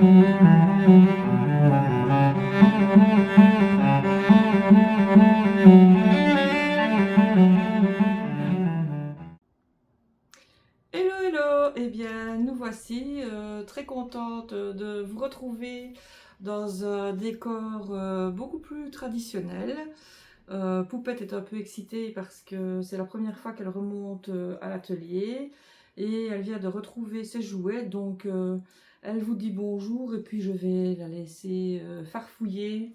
Hello, hello! Eh bien, nous voici très contente de vous retrouver dans un décor beaucoup plus traditionnel. Poupette est un peu excitée parce que c'est la première fois qu'elle remonte à l'atelier et elle vient de retrouver ses jouets, donc elle vous dit bonjour et puis je vais la laisser farfouiller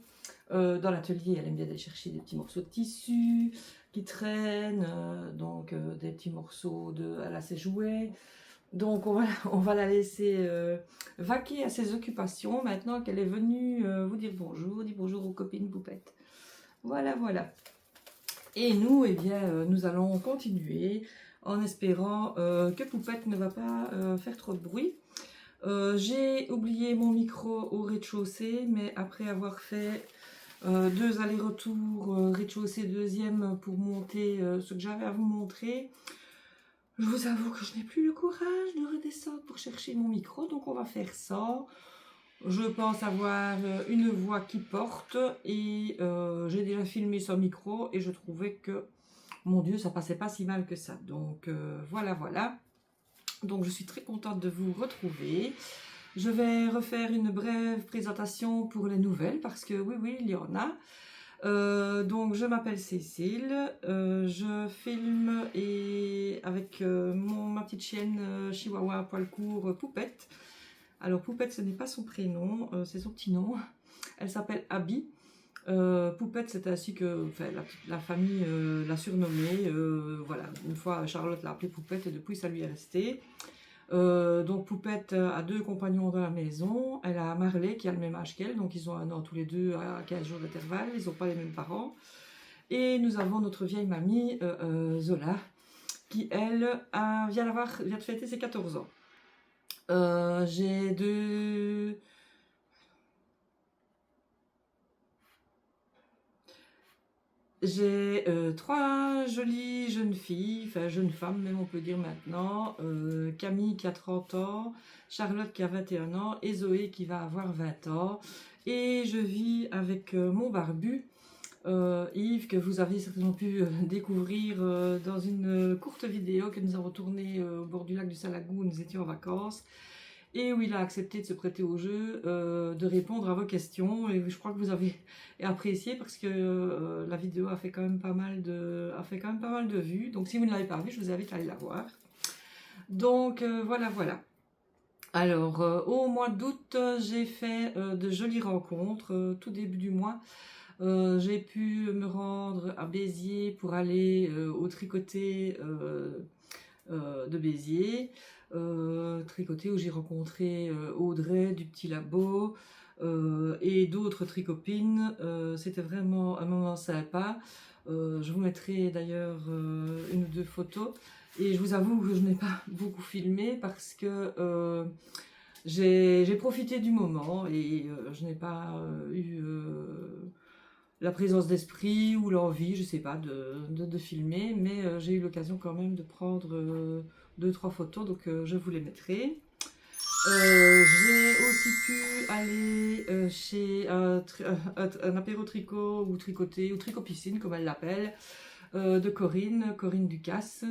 dans l'atelier. Elle aime bien aller chercher des petits morceaux de tissu qui traînent, donc des petits morceaux elle a ses jouets. Donc on va la laisser vaquer à ses occupations maintenant qu'elle est venue vous dire bonjour, dire bonjour aux copines poupettes. Voilà, voilà. Et nous, eh bien, nous allons continuer en espérant que Poupette ne va pas faire trop de bruit. J'ai oublié mon micro au rez-de-chaussée, mais après avoir fait 2 allers-retours rez-de-chaussée deuxième pour monter ce que j'avais à vous montrer, je vous avoue que je n'ai plus le courage de redescendre pour chercher mon micro, donc on va faire ça. Je pense avoir une voix qui porte et j'ai déjà filmé son micro et je trouvais que, mon Dieu, ça passait pas si mal que ça. Donc voilà, voilà. Donc je suis très contente de vous retrouver. Je vais refaire une brève présentation pour les nouvelles parce que oui, oui, il y en a. Donc je m'appelle Cécile, je filme avec ma petite chienne chihuahua à poil court Poupette. Alors Poupette ce n'est pas son prénom, c'est son petit nom. Elle s'appelle Abby. Poupette c'est ainsi que la famille l'a surnommée. Voilà, une fois Charlotte l'a appelée Poupette et depuis ça lui est resté. Donc Poupette a 2 compagnons dans la maison. Elle a Marley qui a le même âge qu'elle, donc ils ont 1 an tous les deux à 15 jours d'intervalle, ils n'ont pas les mêmes parents. Et nous avons notre vieille mamie Zola qui elle vient de fêter ses 14 ans. J'ai 3 jolies jeunes filles, enfin jeunes femmes même on peut dire maintenant. Camille qui a 30 ans, Charlotte qui a 21 ans et Zoé qui va avoir 20 ans. Et je vis avec mon barbu, Yves, que vous avez certainement pu découvrir dans une courte vidéo que nous avons tournée au bord du lac du Salagou où nous étions en vacances. Et où il a accepté de se prêter au jeu, de répondre à vos questions. Et je crois que vous avez apprécié parce que la vidéo a fait quand même pas mal de vues. Donc si vous ne l'avez pas vue, je vous invite à aller la voir. Donc voilà, voilà. Alors au mois d'août, j'ai fait de jolies rencontres. Tout début du mois, j'ai pu me rendre à Béziers pour aller au tricoté de Béziers. Tricoté où j'ai rencontré Audrey du Petit Labo et d'autres tricopines. C'était vraiment un moment sympa. Je vous mettrai d'ailleurs 1 ou 2 photos. Et je vous avoue que je n'ai pas beaucoup filmé parce que j'ai profité du moment et je n'ai pas eu la présence d'esprit ou l'envie, je sais pas, de filmer, mais j'ai eu l'occasion quand même de prendre 2-3 photos, donc je vous les mettrai. J'ai aussi pu aller chez un apéro tricot ou tricoté, ou tricot-piscine comme elle l'appelle, de Corinne Ducasse,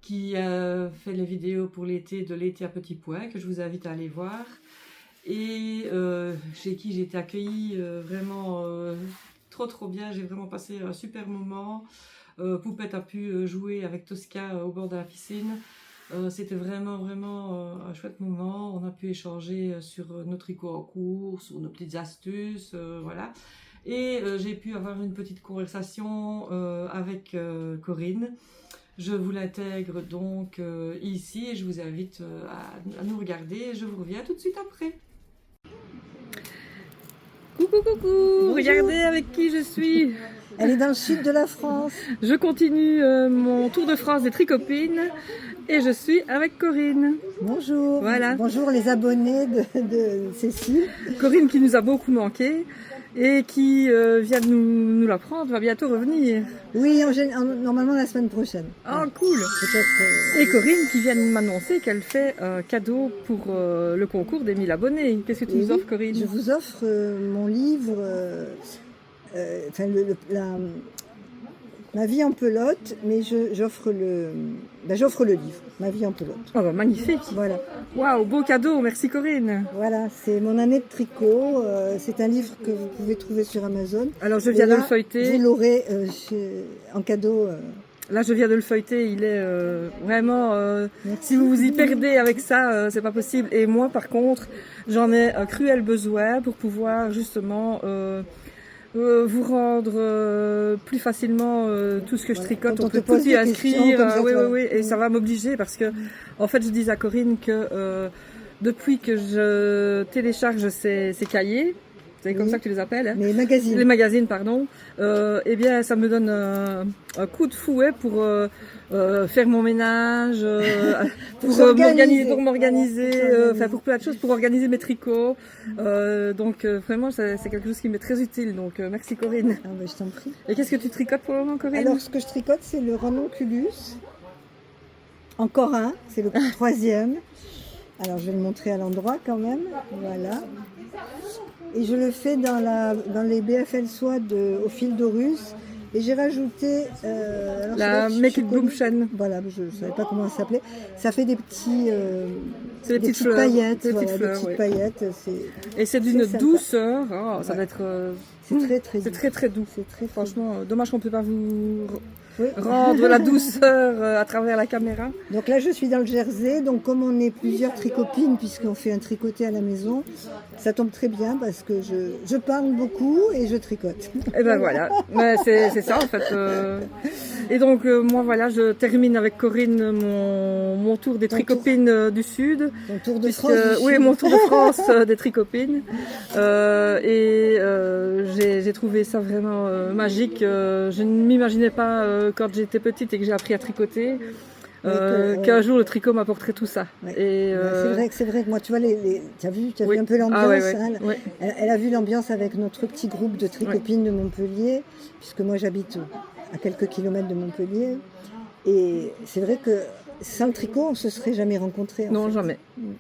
qui a fait les vidéos pour l'été de l'été à Petit Pois, que je vous invite à aller voir. Et chez qui j'ai été accueillie vraiment trop bien, j'ai vraiment passé un super moment. Poupette a pu jouer avec Tosca au bord de la piscine. C'était vraiment un chouette moment. On a pu échanger sur nos tricots en cours, sur nos petites astuces, voilà. Et j'ai pu avoir une petite conversation avec Corinne. Je vous l'intègre donc ici et je vous invite à nous regarder. Je vous reviens tout de suite après. Coucou, coucou! Bonjour. Regardez avec qui je suis. Elle est dans le sud de la France. Je continue mon tour de France des tricopines et je suis avec Corinne. Bonjour. Voilà. Bonjour les abonnés de Cécile. Corinne qui nous a beaucoup manqué et qui vient de nous l'apprendre, va bientôt revenir. Oui, normalement la semaine prochaine. Ah, cool. Peut-être. Et Corinne qui vient de m'annoncer qu'elle fait un cadeau pour le concours des 1000 abonnés. Qu'est-ce que tu nous offres, Corinne? Je vous offre mon livre, enfin ma vie en pelote, mais j'offre le livre, Ma vie en pelote. Oh, bah, magnifique. Voilà. Waouh, beau cadeau, merci Corinne. Voilà, c'est mon année de tricot. C'est un livre que vous pouvez trouver sur Amazon. Alors je viens de le feuilleter. Vous l'aurez en cadeau. Là, je viens de le feuilleter. Il est vraiment. Si vous vous y perdez avec ça, c'est pas possible. Et moi, par contre, j'en ai un cruel besoin pour pouvoir justement vous rendre plus facilement tout ce que je tricote. Quand on peut tout y inscrire. Oui. Et ça va m'obliger parce que, en fait, je dis à Corinne que depuis que je télécharge ces cahiers, c'est comme ça que tu les appelles, hein? Les magazines, pardon. Eh bien, ça me donne un coup de fouet pour faire mon ménage, pour m'organiser, enfin pour plein de choses, pour organiser mes tricots. Donc vraiment, c'est quelque chose qui m'est très utile. Donc merci Corinne. Ah, bah, je t'en prie. Et qu'est-ce que tu tricotes pour le moment, Corinne? Alors, ce que je tricote, c'est le ranonculus. Encore un, c'est le 3e. Alors, je vais le montrer à l'endroit quand même. Voilà. Et je le fais dans les BFL soie au fil d'Orus. Et j'ai rajouté la Make It Bloom chaîne. Voilà, je ne savais pas comment ça s'appelait. Ça fait des petits, des petites paillettes. Des petites paillettes. Et c'est d'une douceur. Oh, ça va être. C'est très doux. C'est très franchement, dommage qu'on ne peut pas vous rendre la douceur à travers la caméra. Donc là, je suis dans le Jersey. Donc comme on est plusieurs tricopines, puisqu'on fait un tricoté à la maison, ça tombe très bien parce que je parle beaucoup et je tricote. Et ben voilà, c'est ça en fait. Et donc moi voilà, je termine avec Corinne mon tour des tricopines du Sud. Ton tour de France Oui, mon tour de France des tricopines. J'ai trouvé ça vraiment magique. Je ne m'imaginais pas quand j'étais petite et que j'ai appris à tricoter. Qu'un jour le tricot m'apporterait tout ça. Ouais. Et c'est vrai que moi, tu vois, tu as vu un peu l'ambiance. Elle a vu l'ambiance avec notre petit groupe de tricopines de Montpellier, puisque moi j'habite à quelques kilomètres de Montpellier. Et c'est vrai que sans le tricot, on ne se serait jamais rencontrés. Non, jamais.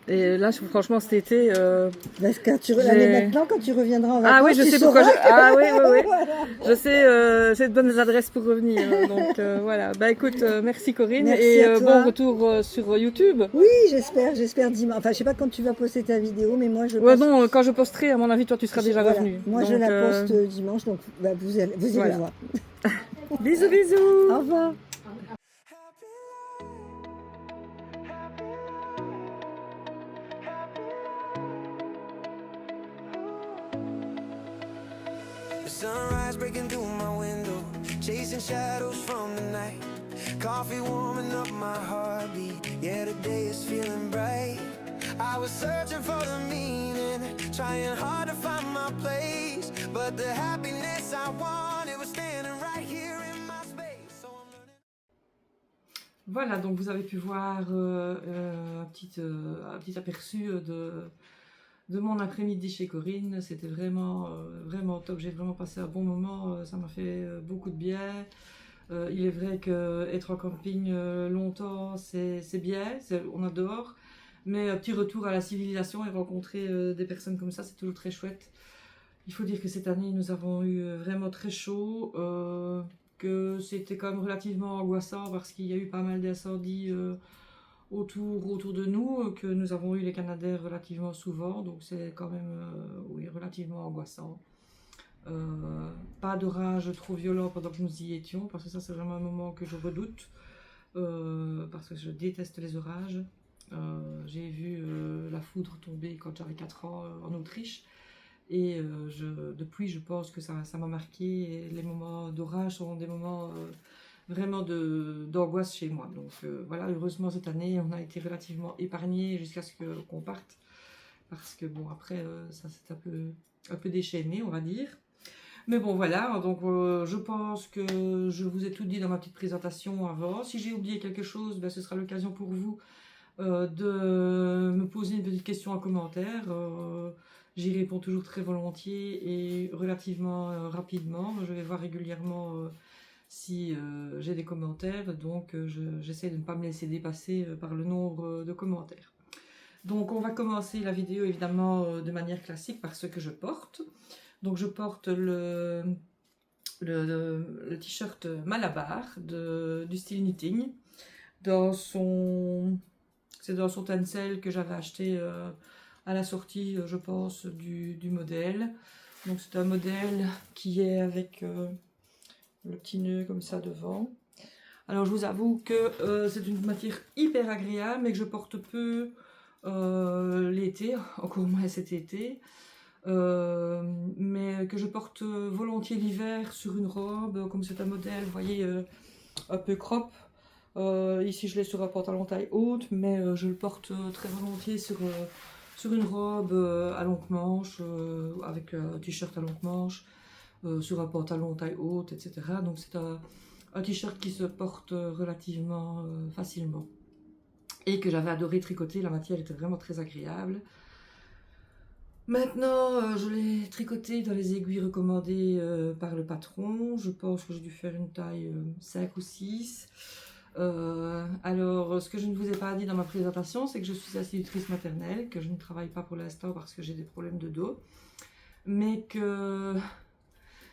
Et là, franchement, cet été... Parce que maintenant, quand tu reviendras en vacances, ah oui, je sais pourquoi oui. Voilà. Je sais, j'ai de bonnes adresses pour revenir. Donc voilà. Bah écoute, merci Corinne. Merci à toi. Bon retour sur YouTube. Oui, j'espère dimanche. Enfin, je sais pas quand tu vas poster ta vidéo, mais moi je poste... non, quand je posterai, à mon avis, toi tu seras déjà revenu. Moi je la poste dimanche, donc vous irez voir. Bisous. Au revoir. Sunrise breaking through my window, chasing shadows from the night. Coffee warming up my heartbeat. Yeah, the day is feeling bright. I was searching for the meaning, trying hard to find my place, but the happiness I wanted was standing right here in my space. So I'm learning. Voilà, donc vous avez pu voir un petit aperçu de mon après-midi chez Corinne. C'était vraiment top. J'ai vraiment passé un bon moment. Ça m'a fait beaucoup de bien. Il est vrai qu'être en camping longtemps, c'est bien. On adore. Mais un petit retour à la civilisation et rencontrer des personnes comme ça, c'est toujours très chouette. Il faut dire que cette année, nous avons eu vraiment très chaud. Que c'était quand même relativement angoissant parce qu'il y a eu pas mal d'incendies autour de nous, que nous avons eu les Canadaires relativement souvent, donc c'est quand même relativement angoissant. Pas d'orage trop violent pendant que nous y étions, parce que ça c'est vraiment un moment que je redoute, parce que je déteste les orages. J'ai vu la foudre tomber quand j'avais 4 ans en Autriche, et depuis je pense que ça m'a marqué, et les moments d'orage sont des moments vraiment d'angoisse chez moi. Donc voilà, heureusement cette année on a été relativement épargnés jusqu'à ce qu'on parte, parce que bon après ça s'est un peu déchaîné, on va dire. Mais bon voilà, donc je pense que je vous ai tout dit dans ma petite présentation avant. Si j'ai oublié quelque chose, ce sera l'occasion pour vous de me poser une petite question en commentaire. j'y réponds toujours très volontiers et relativement rapidement. Je vais voir régulièrement si j'ai des commentaires, donc j'essaie de ne pas me laisser dépasser par le nombre de commentaires. Donc on va commencer la vidéo évidemment de manière classique par ce que je porte. Donc je porte le t-shirt Malabar du style knitting. C'est dans son tencel que j'avais acheté à la sortie, je pense, du modèle. Donc c'est un modèle qui est avec le petit nœud comme ça devant. Alors je vous avoue que c'est une matière hyper agréable, mais que je porte peu l'été, encore moins cet été. Mais que je porte volontiers l'hiver sur une robe, comme c'est un modèle, vous voyez, un peu crop. Ici je l'ai sur un pantalon taille haute, mais je le porte très volontiers sur une robe à longue manche, avec un t-shirt à longue manche, sur un pantalon taille haute, etc. Donc c'est un t-shirt qui se porte relativement facilement. Et que j'avais adoré tricoter, la matière était vraiment très agréable. Maintenant, je l'ai tricoté dans les aiguilles recommandées par le patron. Je pense que j'ai dû faire une taille 5 ou 6. Alors, ce que je ne vous ai pas dit dans ma présentation, c'est que je suis institutrice maternelle, que je ne travaille pas pour l'instant parce que j'ai des problèmes de dos, mais que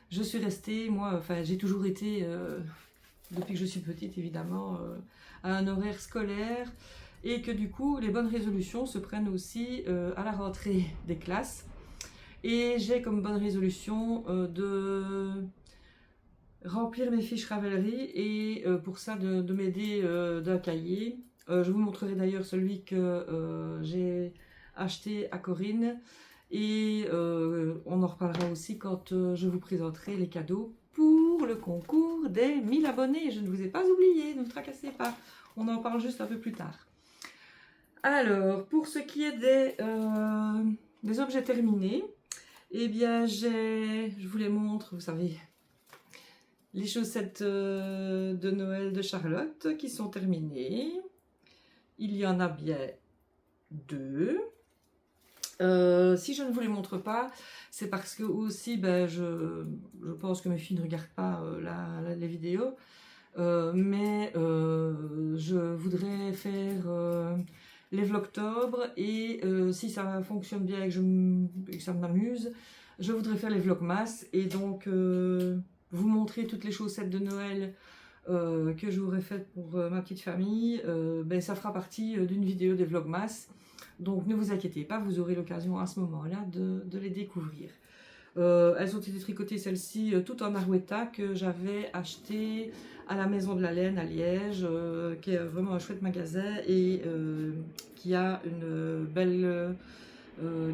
je suis restée, moi, enfin, j'ai toujours été, depuis que je suis petite évidemment, à un horaire scolaire, et que du coup, les bonnes résolutions se prennent aussi à la rentrée des classes. Et j'ai comme bonne résolution de remplir mes fiches Ravelry et pour ça de m'aider d'un cahier. Je vous montrerai d'ailleurs celui que j'ai acheté à Corinne et on en reparlera aussi quand je vous présenterai les cadeaux pour le concours des 1000 abonnés. Je ne vous ai pas oublié, ne vous tracassez pas, on en parle juste un peu plus tard. Alors, pour ce qui est des objets terminés, eh bien je vous les montre, vous savez, les chaussettes de Noël de Charlotte qui sont terminées. Il y en a bien 2. Si je ne vous les montre pas, c'est parce que aussi, je pense que mes filles ne regardent pas les vidéos, mais je voudrais faire les vlogtober et si ça fonctionne bien et que ça m'amuse, je voudrais faire les vlogmas et donc vous montrer toutes les chaussettes de Noël que j'aurais faites pour ma petite famille. Ça fera partie d'une vidéo des vlogmas, donc ne vous inquiétez pas, vous aurez l'occasion à ce moment-là de les découvrir. Elles ont été tricotées celles-ci tout en Arwetta que j'avais acheté à la Maison de la Laine à Liège, qui est vraiment un chouette magasin et qui a une belle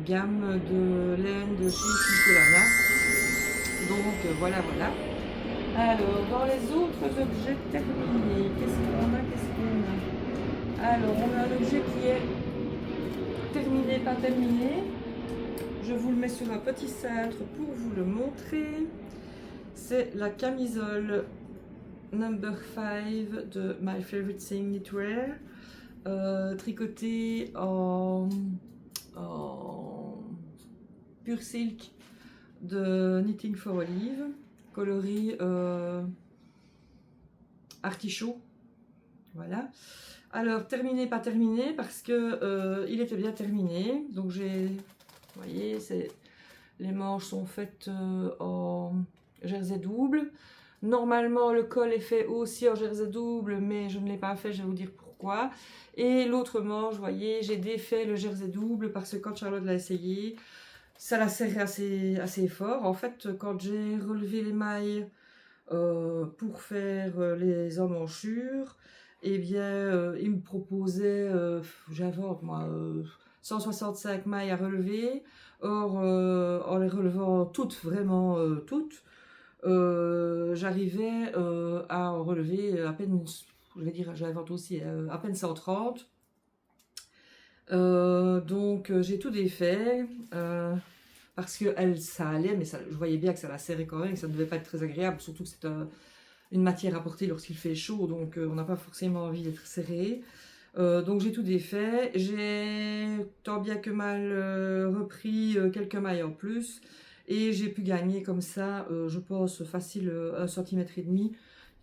gamme de laine de chez Nicolana. Donc voilà. Alors dans les autres objets terminés, qu'est-ce qu'on a? Alors on a un objet qui est terminé, pas terminé. Je vous le mets sur un petit cintre pour vous le montrer. C'est la camisole number 5 de My Favorite Thing Knitwear, tricotée en pure silk de Knitting for Olive, coloris artichaut. Voilà. Alors terminé, pas terminé, parce que il était bien terminé. Donc j'ai, vous voyez, les manches sont faites en jersey double. Normalement le col est fait aussi en jersey double, mais je ne l'ai pas fait, je vais vous dire pourquoi. Et l'autre manche, vous voyez, j'ai défait le jersey double parce que quand Charlotte l'a essayé, ça la serrait assez fort. En fait, quand j'ai relevé les mailles pour faire les emmanchures, eh bien, il me proposait, j'invente moi, 165 mailles à relever. Or, en les relevant toutes, vraiment toutes, j'arrivais à en relever à peine, je vais dire, j'invente aussi, à peine 130. Donc j'ai tout défait parce que ça allait, mais je voyais bien que ça la serrait quand même, que ça ne devait pas être très agréable, surtout que c'est une matière à porter lorsqu'il fait chaud, donc on n'a pas forcément envie d'être serré. Donc j'ai tout défait, j'ai tant bien que mal repris quelques mailles en plus et j'ai pu gagner comme ça, je pense facile 1,5 cm,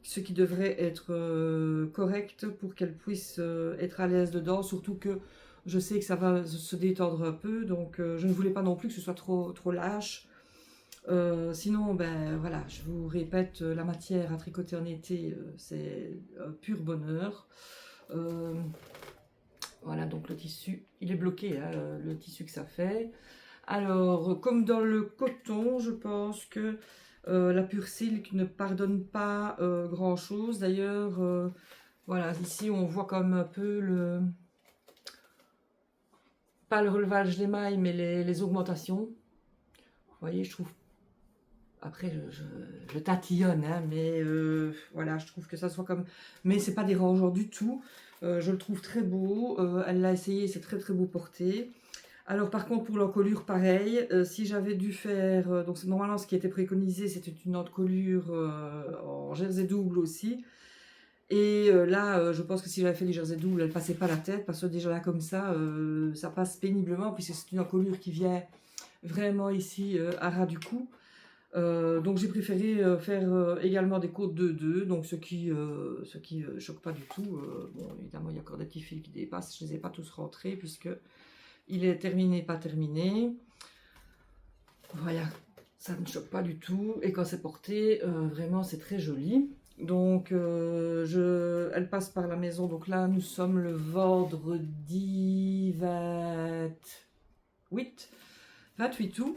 ce qui devrait être correct pour qu'elle puisse être à l'aise dedans, surtout que je sais que ça va se détendre un peu, donc je ne voulais pas non plus que ce soit trop lâche. Sinon, ben voilà, je vous répète, la matière à tricoter en été, c'est un pur bonheur. Voilà, donc le tissu, il est bloqué, hein, le tissu que ça fait. Alors, comme dans le coton, je pense que la pure silk ne pardonne pas grand chose. D'ailleurs, voilà, ici on voit comme un peu le... pas le relevage des mailles, mais les augmentations. Vous voyez, je trouve... Après, je tatillonne, hein, mais voilà, je trouve que ça soit comme... Mais c'est pas dérangeant du tout. Je le trouve très beau. Elle l'a essayé, c'est très beau porté. Alors par contre, pour l'encolure, pareil. Si j'avais dû faire... donc normalement, ce qui était préconisé, c'était une encolure en jersey double aussi. Et là, je pense que si j'avais fait les jersey double, elle passait pas la tête. Parce que déjà là, comme ça passe péniblement. Puisque c'est une encolure qui vient vraiment ici à ras du cou. Donc j'ai préféré faire également des côtes 2-2, donc ce qui choque pas du tout. Bon, évidemment il y a encore des petits fils qui dépassent, je les ai pas tous rentrés puisque il est terminé, pas terminé. Voilà, ça ne choque pas du tout et quand c'est porté, vraiment c'est très joli. Donc elle passe par la maison, donc là nous sommes le vendredi 28 août.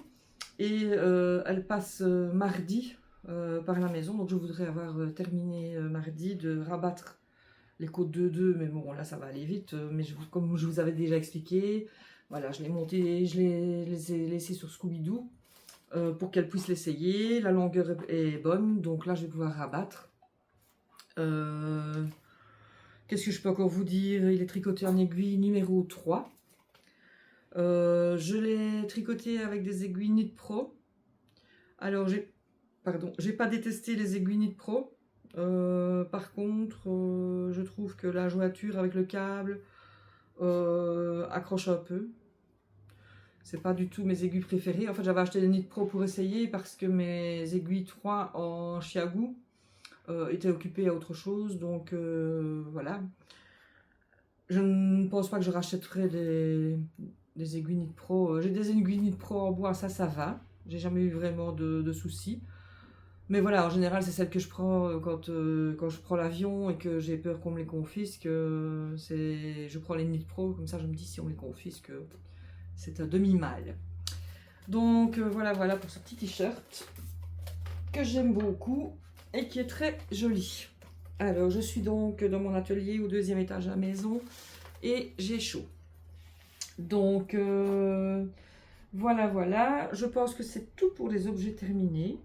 Et elle passe mardi par la maison, donc je voudrais avoir terminé mardi de rabattre les côtes 2-2, mais bon là ça va aller vite, mais comme je vous avais déjà expliqué, voilà, je l'ai monté, je les ai laissés sur Scooby-Doo pour qu'elle puisse l'essayer. La longueur est bonne, donc là je vais pouvoir rabattre. Qu'est-ce que je peux encore vous dire? Il est tricoté en aiguille numéro 3. Je l'ai tricoté avec des aiguilles Knit Pro. Alors j'ai pas détesté les aiguilles Knit Pro. Par contre, je trouve que la jointure avec le câble accroche un peu. C'est pas du tout mes aiguilles préférées. En fait, j'avais acheté les Knit Pro pour essayer parce que mes aiguilles 3 en chiagou étaient occupées à autre chose. Donc voilà. Je ne pense pas que je rachèterai des aiguilles Knit Pro. J'ai des aiguilles Knit Pro en bois, ça va. J'ai jamais eu vraiment de soucis. Mais voilà, en général, c'est celle que je prends quand je prends l'avion et que j'ai peur qu'on me les confisque. Je prends les Knit Pro, comme ça je me dis si on me les confisque, c'est un demi-mal. Donc voilà pour ce petit t-shirt que j'aime beaucoup et qui est très joli. Alors, je suis donc dans mon atelier au 2e étage de la maison et j'ai chaud. Donc, voilà. Je pense que c'est tout pour les objets terminés.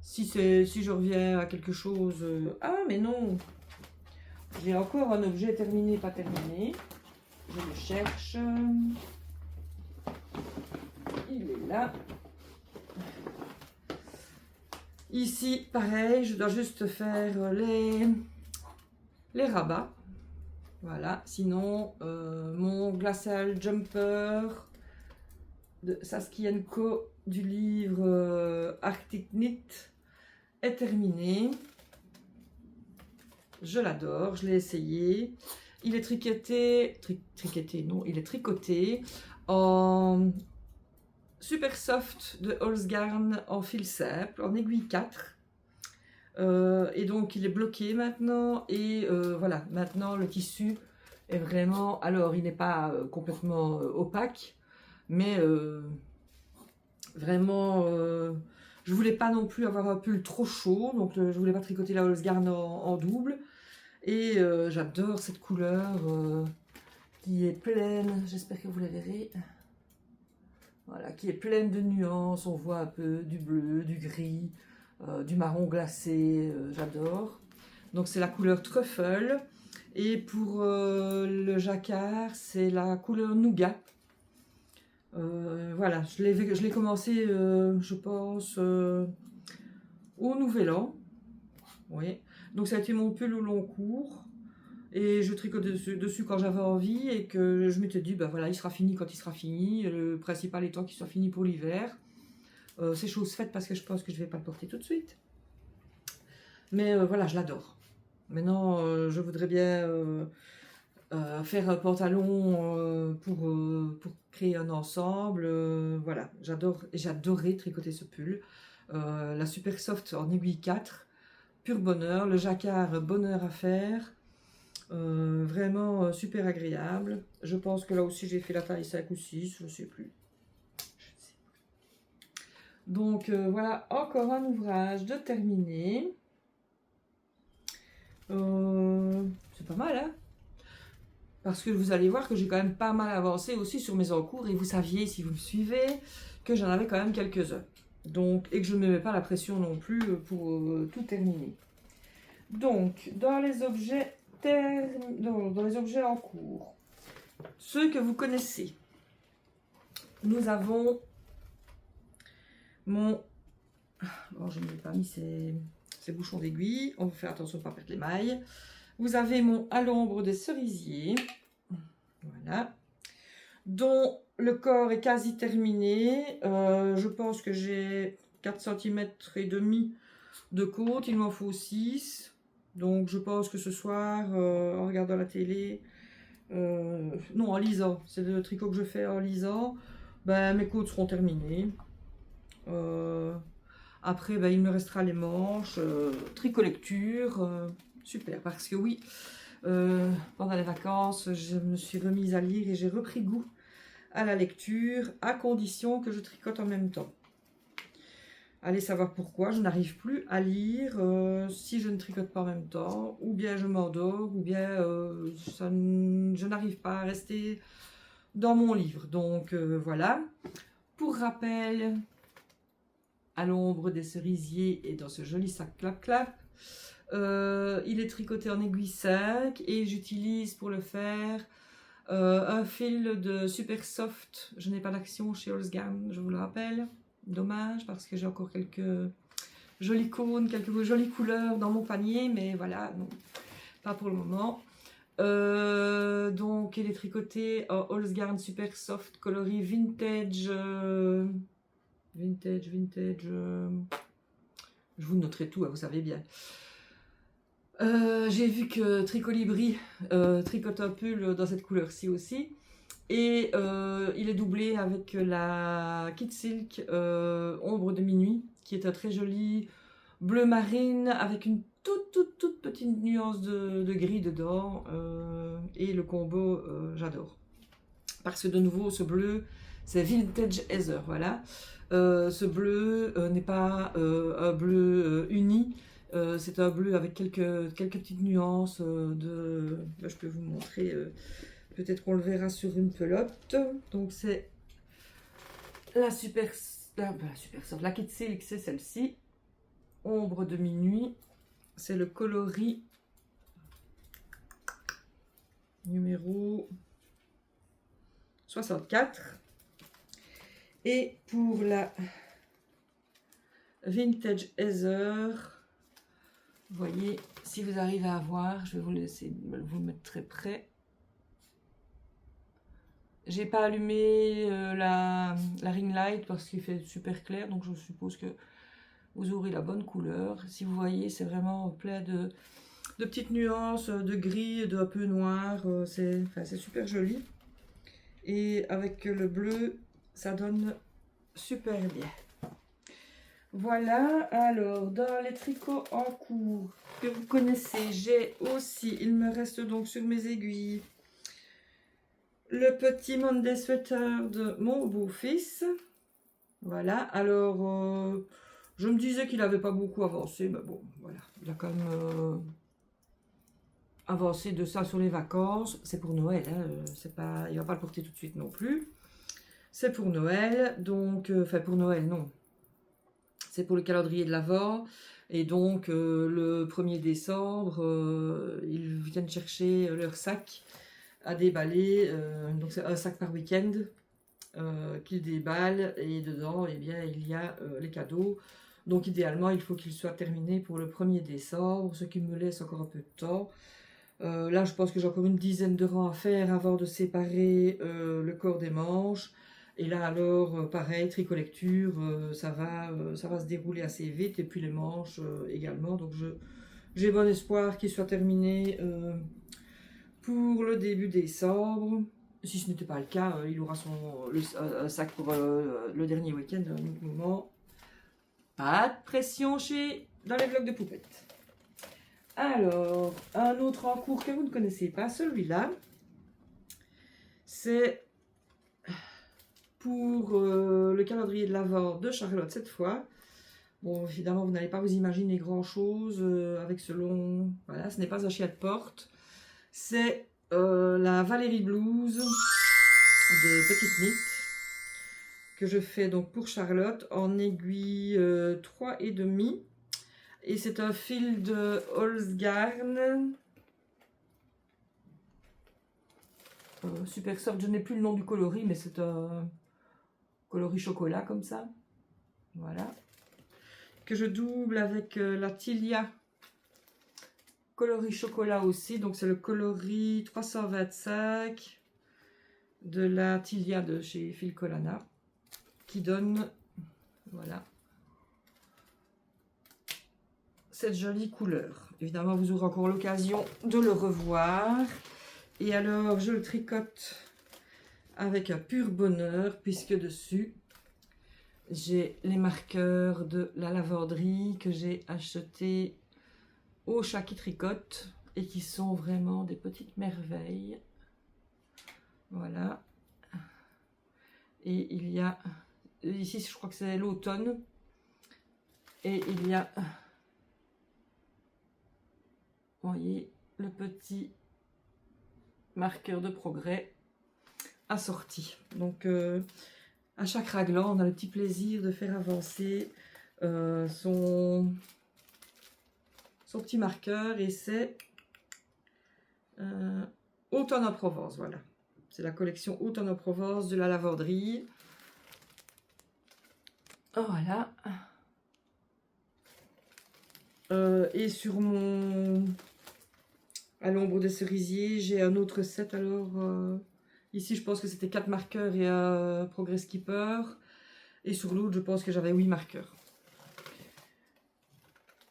Si je reviens à quelque chose... ah, mais non! J'ai encore un objet terminé, pas terminé. Je le cherche. Il est là. Ici, pareil, je dois juste faire les rabats. Voilà, sinon, mon Glacial Jumper de Saskia & Co du livre Arctic Knit est terminé. Je l'adore, je l'ai essayé. Il est il est tricoté en super soft de Holzgarn en fil simple, en aiguille 4. Et donc il est bloqué maintenant et voilà, maintenant le tissu est vraiment, alors il n'est pas complètement opaque, mais vraiment je voulais pas non plus avoir un pull trop chaud, donc je voulais pas tricoter la Holzgarn en double. Et j'adore cette couleur qui est pleine, j'espère que vous la verrez. Voilà, qui est pleine de nuances, on voit un peu du bleu, du gris, du marron glacé, j'adore. Donc c'est la couleur Truffle. Et pour le jacquard, c'est la couleur Nougat. Voilà, je l'ai commencé, je pense, au Nouvel An. Oui. Donc ça a été mon pull au long cours. Et je tricote dessus quand j'avais envie et que je m'étais dit, ben voilà, il sera fini quand il sera fini. Le principal étant qu'il soit fini pour l'hiver. C'est chose faite parce que je pense que je ne vais pas le porter tout de suite. Mais voilà, je l'adore. Maintenant, je voudrais bien faire un pantalon pour créer un ensemble. Voilà, j'adorais tricoter ce pull. La Super Soft en aiguille 4, pur bonheur. Le jacquard, bonheur à faire. Vraiment super agréable. Je pense que là aussi j'ai fait la taille 5 ou 6, je ne sais plus. Donc voilà, encore un ouvrage de terminé. C'est pas mal, hein? Parce que vous allez voir que j'ai quand même pas mal avancé aussi sur mes encours. Et vous saviez, si vous me suivez, que j'en avais quand même quelques-uns. Donc, et que je ne me mets pas la pression non plus pour tout terminer. Donc, dans les objets en cours, ceux que vous connaissez, nous avons mon... Bon, je n'ai pas mis ces bouchons d'aiguille. On va faire attention de ne pas perdre les mailles. Vous avez mon à l'ombre des cerisiers. Voilà. Dont le corps est quasi terminé. Je pense que j'ai 4 cm et demi de côte. Il m'en faut 6. Donc je pense que ce soir, en regardant la télé, non, en lisant, c'est le tricot que je fais en lisant, ben, mes côtes seront terminées. Après, ben, il me restera les manches, tricot lecture, super, parce que oui, pendant les vacances, je me suis remise à lire et j'ai repris goût à la lecture, à condition que je tricote en même temps. Allez savoir pourquoi, je n'arrive plus à lire si je ne tricote pas en même temps, ou bien je m'endors, ou bien je n'arrive pas à rester dans mon livre. Donc voilà. Pour rappel, à l'ombre des cerisiers et dans ce joli sac clap-clap, il est tricoté en aiguille 5 et j'utilise pour le faire un fil de Super Soft. Je n'ai pas d'action chez Holzgarn, je vous le rappelle. Dommage parce que j'ai encore quelques jolis cônes, quelques jolies couleurs dans mon panier, mais voilà, non, pas pour le moment. Donc il est tricoté en Holzgarn Super Soft coloris vintage, je vous noterai tout, hein, vous savez bien. J'ai vu que Tricolibri tricote un pull dans cette couleur-ci aussi. Et il est doublé avec la Kit Silk Ombre de Minuit, qui est un très joli bleu marine avec une toute petite nuance de gris dedans. Et le combo, j'adore. Parce que de nouveau, ce bleu, c'est Vintage Heather, voilà. Ce bleu n'est pas un bleu uni. C'est un bleu avec quelques petites nuances de... Là, je peux vous montrer... Peut-être qu'on le verra sur une pelote. Donc c'est la Super Soft. La Kit Silk, c'est celle-ci. Ombre de Minuit. C'est le coloris numéro 64. Et pour la Vintage Heather, vous voyez, si vous arrivez à voir, je vais vous laisser vous le mettre très près. J'ai pas allumé la ring light parce qu'il fait super clair, donc je suppose que vous aurez la bonne couleur. Si vous voyez, c'est vraiment plein de petites nuances, de gris, de un peu noir. C'est super joli. Et avec le bleu, ça donne super bien. Voilà, alors dans les tricots en cours que vous connaissez, j'ai aussi, il me reste donc sur mes aiguilles, le petit Monday Sweater de mon beau-fils. Voilà, alors je me disais qu'il n'avait pas beaucoup avancé, mais bon, voilà, il a quand même avancé de ça sur les vacances. C'est pour Noël, hein, c'est pas, il ne va pas le porter tout de suite non plus. C'est pour Noël, donc, enfin pour Noël, non. C'est pour le calendrier de l'Avent. Et donc, le 1er décembre, ils viennent chercher leur sac à déballer, donc c'est un sac par week-end qu'il déballe et dedans eh bien, il y a les cadeaux, donc idéalement il faut qu'il soit terminé pour le 1er décembre, ce qui me laisse encore un peu de temps. Là, je pense que j'ai encore une dizaine de rangs à faire avant de séparer le corps des manches. Et là, alors, pareil, tricolecture, ça va se dérouler assez vite. Et puis les manches également. Donc, j'ai bon espoir qu'il soit terminé pour le début décembre. Si ce n'était pas le cas, il aura un sac pour le dernier week-end. Pas de pression dans les vlogs de poupettes. Alors, un autre en cours que vous ne connaissez pas, celui-là, c'est pour le calendrier de l'Avent de Charlotte cette fois. Bon, évidemment, vous n'allez pas vous imaginer grand-chose avec ce long... Voilà, ce n'est pas un chien de porte. C'est la Valérie Blouse de Petite Knit que je fais donc pour Charlotte en aiguille 3,5. Et c'est un fil de Holzgarn. Super Soft, je n'ai plus le nom du coloris, mais c'est un coloris chocolat comme ça. Voilà. Que je double avec la Tilia coloris chocolat aussi. Donc c'est le coloris 325 de la Tilia de chez Filcolana. Qui donne, voilà, cette jolie couleur. Évidemment, vous aurez encore l'occasion de le revoir. Et alors, je le tricote avec un pur bonheur, puisque dessus, j'ai les marqueurs de la lavanderie que j'ai acheté au Chat qui tricote et qui sont vraiment des petites merveilles. Voilà. Et il y a, ici, je crois que c'est l'automne. Et il y a... Vous voyez, le petit marqueur de progrès assorti. Donc, à chaque raglan, on a le petit plaisir de faire avancer son petit marqueur. Et c'est Automne en Provence, voilà. C'est la collection Automne en Provence de la lavanderie. Voilà. Et sur mon... À l'ombre des cerisiers, j'ai un autre set. Alors, ici, je pense que c'était 4 marqueurs et un Progress Keeper. Et sur l'autre, je pense que j'avais 8 marqueurs.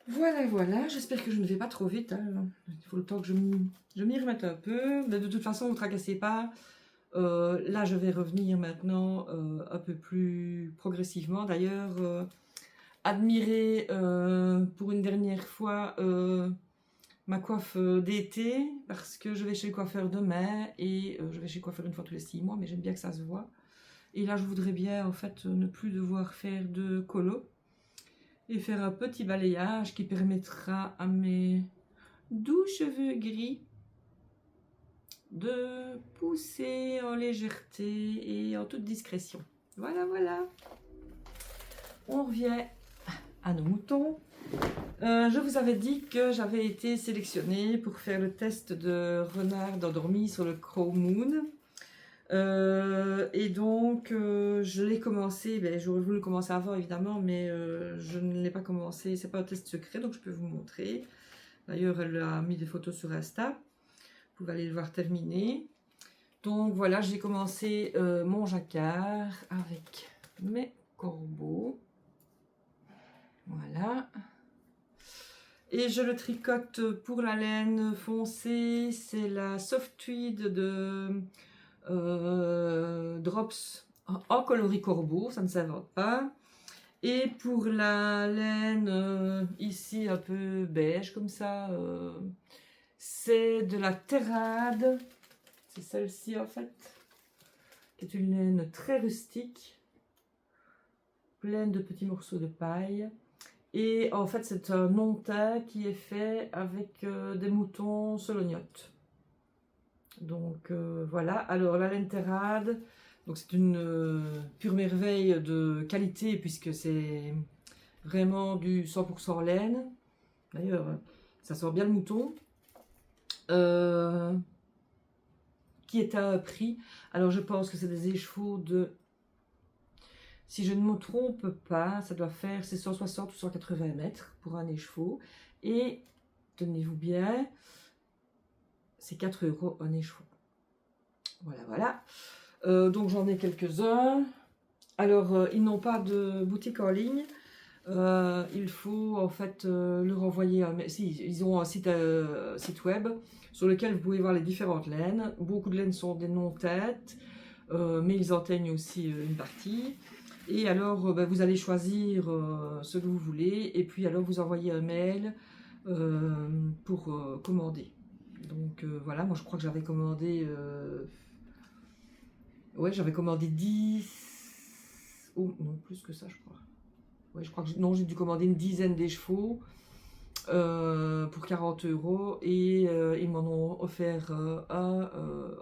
Voilà, voilà. J'espère que je ne vais pas trop vite. Hein. Il faut le temps que je m'y remette un peu. Mais de toute façon, ne vous tracassez pas. Là, je vais revenir maintenant un peu plus progressivement. D'ailleurs, admirez pour une dernière fois... ma coiffe d'été, parce que je vais chez le coiffeur demain et je vais chez le coiffeur une fois tous les 6 mois, mais j'aime bien que ça se voit. Et là, je voudrais bien en fait ne plus devoir faire de colo et faire un petit balayage qui permettra à mes doux cheveux gris de pousser en légèreté et en toute discrétion. Voilà, voilà. On revient à nos moutons. Je vous avais dit que j'avais été sélectionnée pour faire le test de renard endormi sur le Crow Moon. Et donc, je l'ai commencé. J'aurais voulu le commencer avant, évidemment, mais je ne l'ai pas commencé. C'est pas un test secret, donc je peux vous montrer. D'ailleurs, elle a mis des photos sur Insta. Vous pouvez aller le voir terminer. Donc, voilà, j'ai commencé mon jacquard avec mes corbeaux. Voilà. Et je le tricote pour la laine foncée. C'est la Soft Tweed de Drops en coloris corbeau. Ça ne s'invente pas. Et pour la laine ici un peu beige comme ça, c'est de la Terrade. C'est celle-ci en fait. Qui est une laine très rustique. Pleine de petits morceaux de paille. Et en fait, c'est un non-teint qui est fait avec des moutons solognottes. Donc voilà. Alors la laine Terrade, donc c'est une pure merveille de qualité puisque c'est vraiment du 100% laine. D'ailleurs, ça sort bien le mouton. Qui est à un prix. Alors je pense que c'est des écheveaux de... Si je ne me trompe pas, ça doit faire 160 ou 180 mètres pour un écheveau. Et, tenez-vous bien, c'est 4 € un écheveau. Voilà, voilà. Donc j'en ai quelques-uns. Alors, ils n'ont pas de boutique en ligne. Il faut en fait leur envoyer un... Si, ils ont un site web sur lequel vous pouvez voir les différentes laines. Beaucoup de laines sont des non-têtes, mais ils en teignent aussi une partie. Et alors, vous allez choisir ce que vous voulez, et puis alors vous envoyez un mail pour commander. Donc voilà, moi je crois que j'avais commandé... ouais, j'avais commandé 10... Oh non, plus que ça je crois. Ouais, je crois que non, j'ai dû commander une dizaine d'écheveaux pour 40 € et ils m'en ont offert un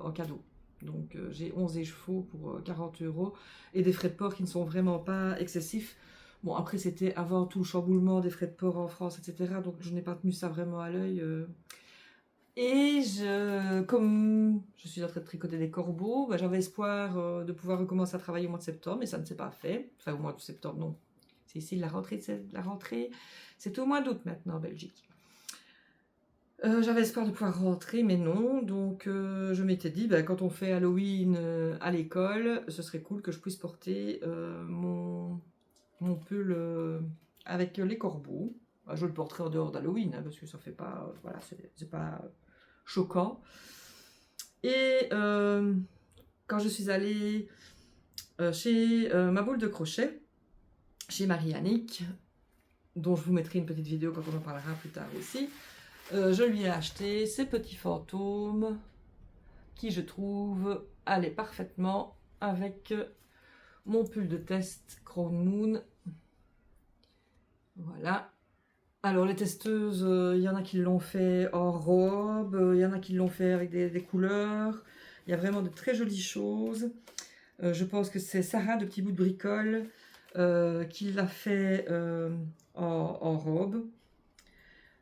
en cadeau. Donc j'ai 11 écheveaux pour 40 € et des frais de port qui ne sont vraiment pas excessifs. Bon, après c'était avant tout le chamboulement des frais de port en France, etc. Donc je n'ai pas tenu ça vraiment à l'œil. Et comme je suis en train de tricoter des corbeaux, j'avais espoir de pouvoir recommencer à travailler au mois de septembre, mais ça ne s'est pas fait. Enfin, au mois de septembre, non. C'est ici la rentrée, c'est au mois d'août maintenant en Belgique. J'avais espoir de pouvoir rentrer, mais non. Donc je m'étais dit, quand on fait Halloween à l'école, ce serait cool que je puisse porter mon pull avec les corbeaux. Je le porterai en dehors d'Halloween, hein, parce que ça fait pas, voilà, c'est pas choquant. Et quand je suis allée chez ma boule de crochet, chez Marie-Annick, dont je vous mettrai une petite vidéo quand on en parlera plus tard aussi, je lui ai acheté ces petits fantômes qui, je trouve, allaient parfaitement avec mon pull de test Crown Moon. Voilà. Alors les testeuses, il y en a qui l'ont fait en robe, il y en a qui l'ont fait avec des couleurs. Il y a vraiment de très jolies choses. Je pense que c'est Sarah de Petit Bout de Bricole qui l'a fait en robe.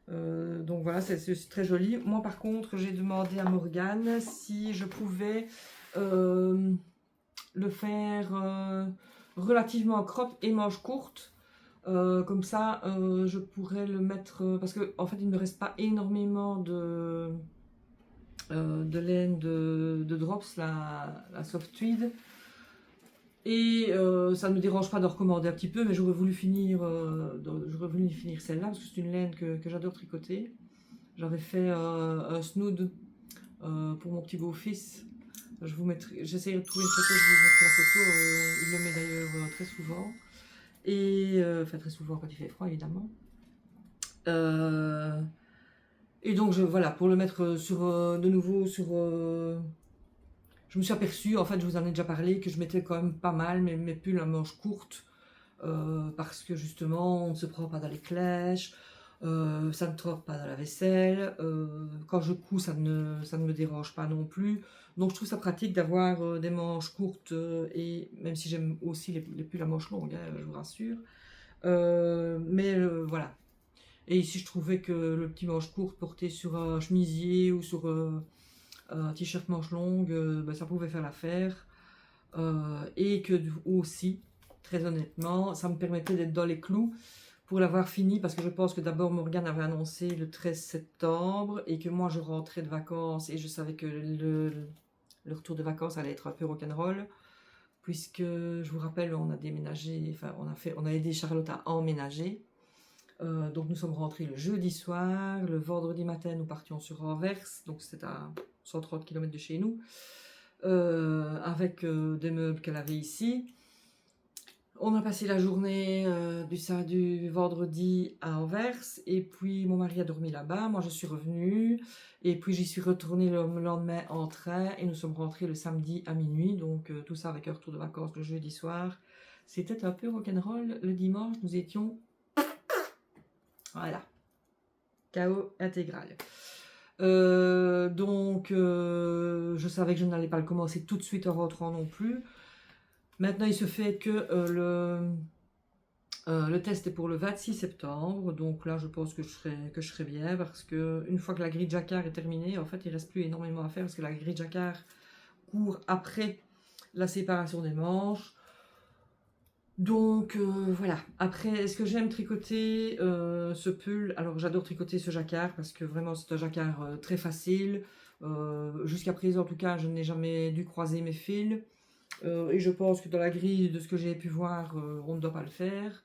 Donc voilà, c'est très joli. Moi par contre, j'ai demandé à Morgane si je pouvais le faire relativement crop et manches courtes. Comme ça, je pourrais le mettre... parce qu'en fait, il ne me reste pas énormément de laine de Drops, la Soft Tweed. Et ça ne me dérange pas de recommander un petit peu, mais j'aurais voulu finir celle-là, parce que c'est une laine que j'adore tricoter. J'avais fait un snood pour mon petit beau-fils. J'essaierai de trouver une photo, je vous montrer la photo. Il le met d'ailleurs très souvent. Et enfin très souvent quand il fait froid évidemment. Et donc voilà, pour le mettre de nouveau sur... je me suis aperçue, en fait je vous en ai déjà parlé, que je mettais quand même pas mal mes pulls à manches courtes. Parce que justement on ne se prend pas dans les clèches, ça ne trempe pas dans la vaisselle, quand je couds ça ne me dérange pas non plus. Donc je trouve ça pratique d'avoir des manches courtes, et même si j'aime aussi les pulls à manches longues, hein, je vous rassure. Mais voilà. Et ici je trouvais que le petit manche courte porté sur un chemisier ou sur un t-shirt manche longue, ça pouvait faire l'affaire. Et que aussi, très honnêtement, ça me permettait d'être dans les clous pour l'avoir fini, parce que je pense que d'abord Morgane avait annoncé le 13 septembre et que moi je rentrais de vacances et je savais que le retour de vacances allait être un peu rock'n'roll, puisque je vous rappelle, on a déménagé, enfin on a aidé Charlotte à emménager. Donc nous sommes rentrés le jeudi soir, le vendredi matin nous partions sur Anvers, donc c'était à 130 km de chez nous, avec des meubles qu'elle avait ici. On a passé la journée du vendredi à Anvers, et puis mon mari a dormi là-bas, moi je suis revenue, et puis j'y suis retournée le lendemain en train, et nous sommes rentrés le samedi à minuit, donc tout ça avec un retour de vacances le jeudi soir. C'était un peu rock'n'roll. Le dimanche, nous étions... Voilà. Chaos intégral. Donc, je savais que je n'allais pas le commencer tout de suite en rentrant non plus. Maintenant, il se fait que le test est pour le 26 septembre. Donc là, je pense que je serai bien, parce que une fois que la grille jacquard est terminée, en fait, il ne reste plus énormément à faire, parce que la grille jacquard court après la séparation des manches. Donc voilà. Après, est-ce que j'aime tricoter ce pull? Alors j'adore tricoter ce jacquard, parce que vraiment c'est un jacquard très facile. Jusqu'à présent, en tout cas, je n'ai jamais dû croiser mes fils. Et je pense que dans la grille de ce que j'ai pu voir, on ne doit pas le faire.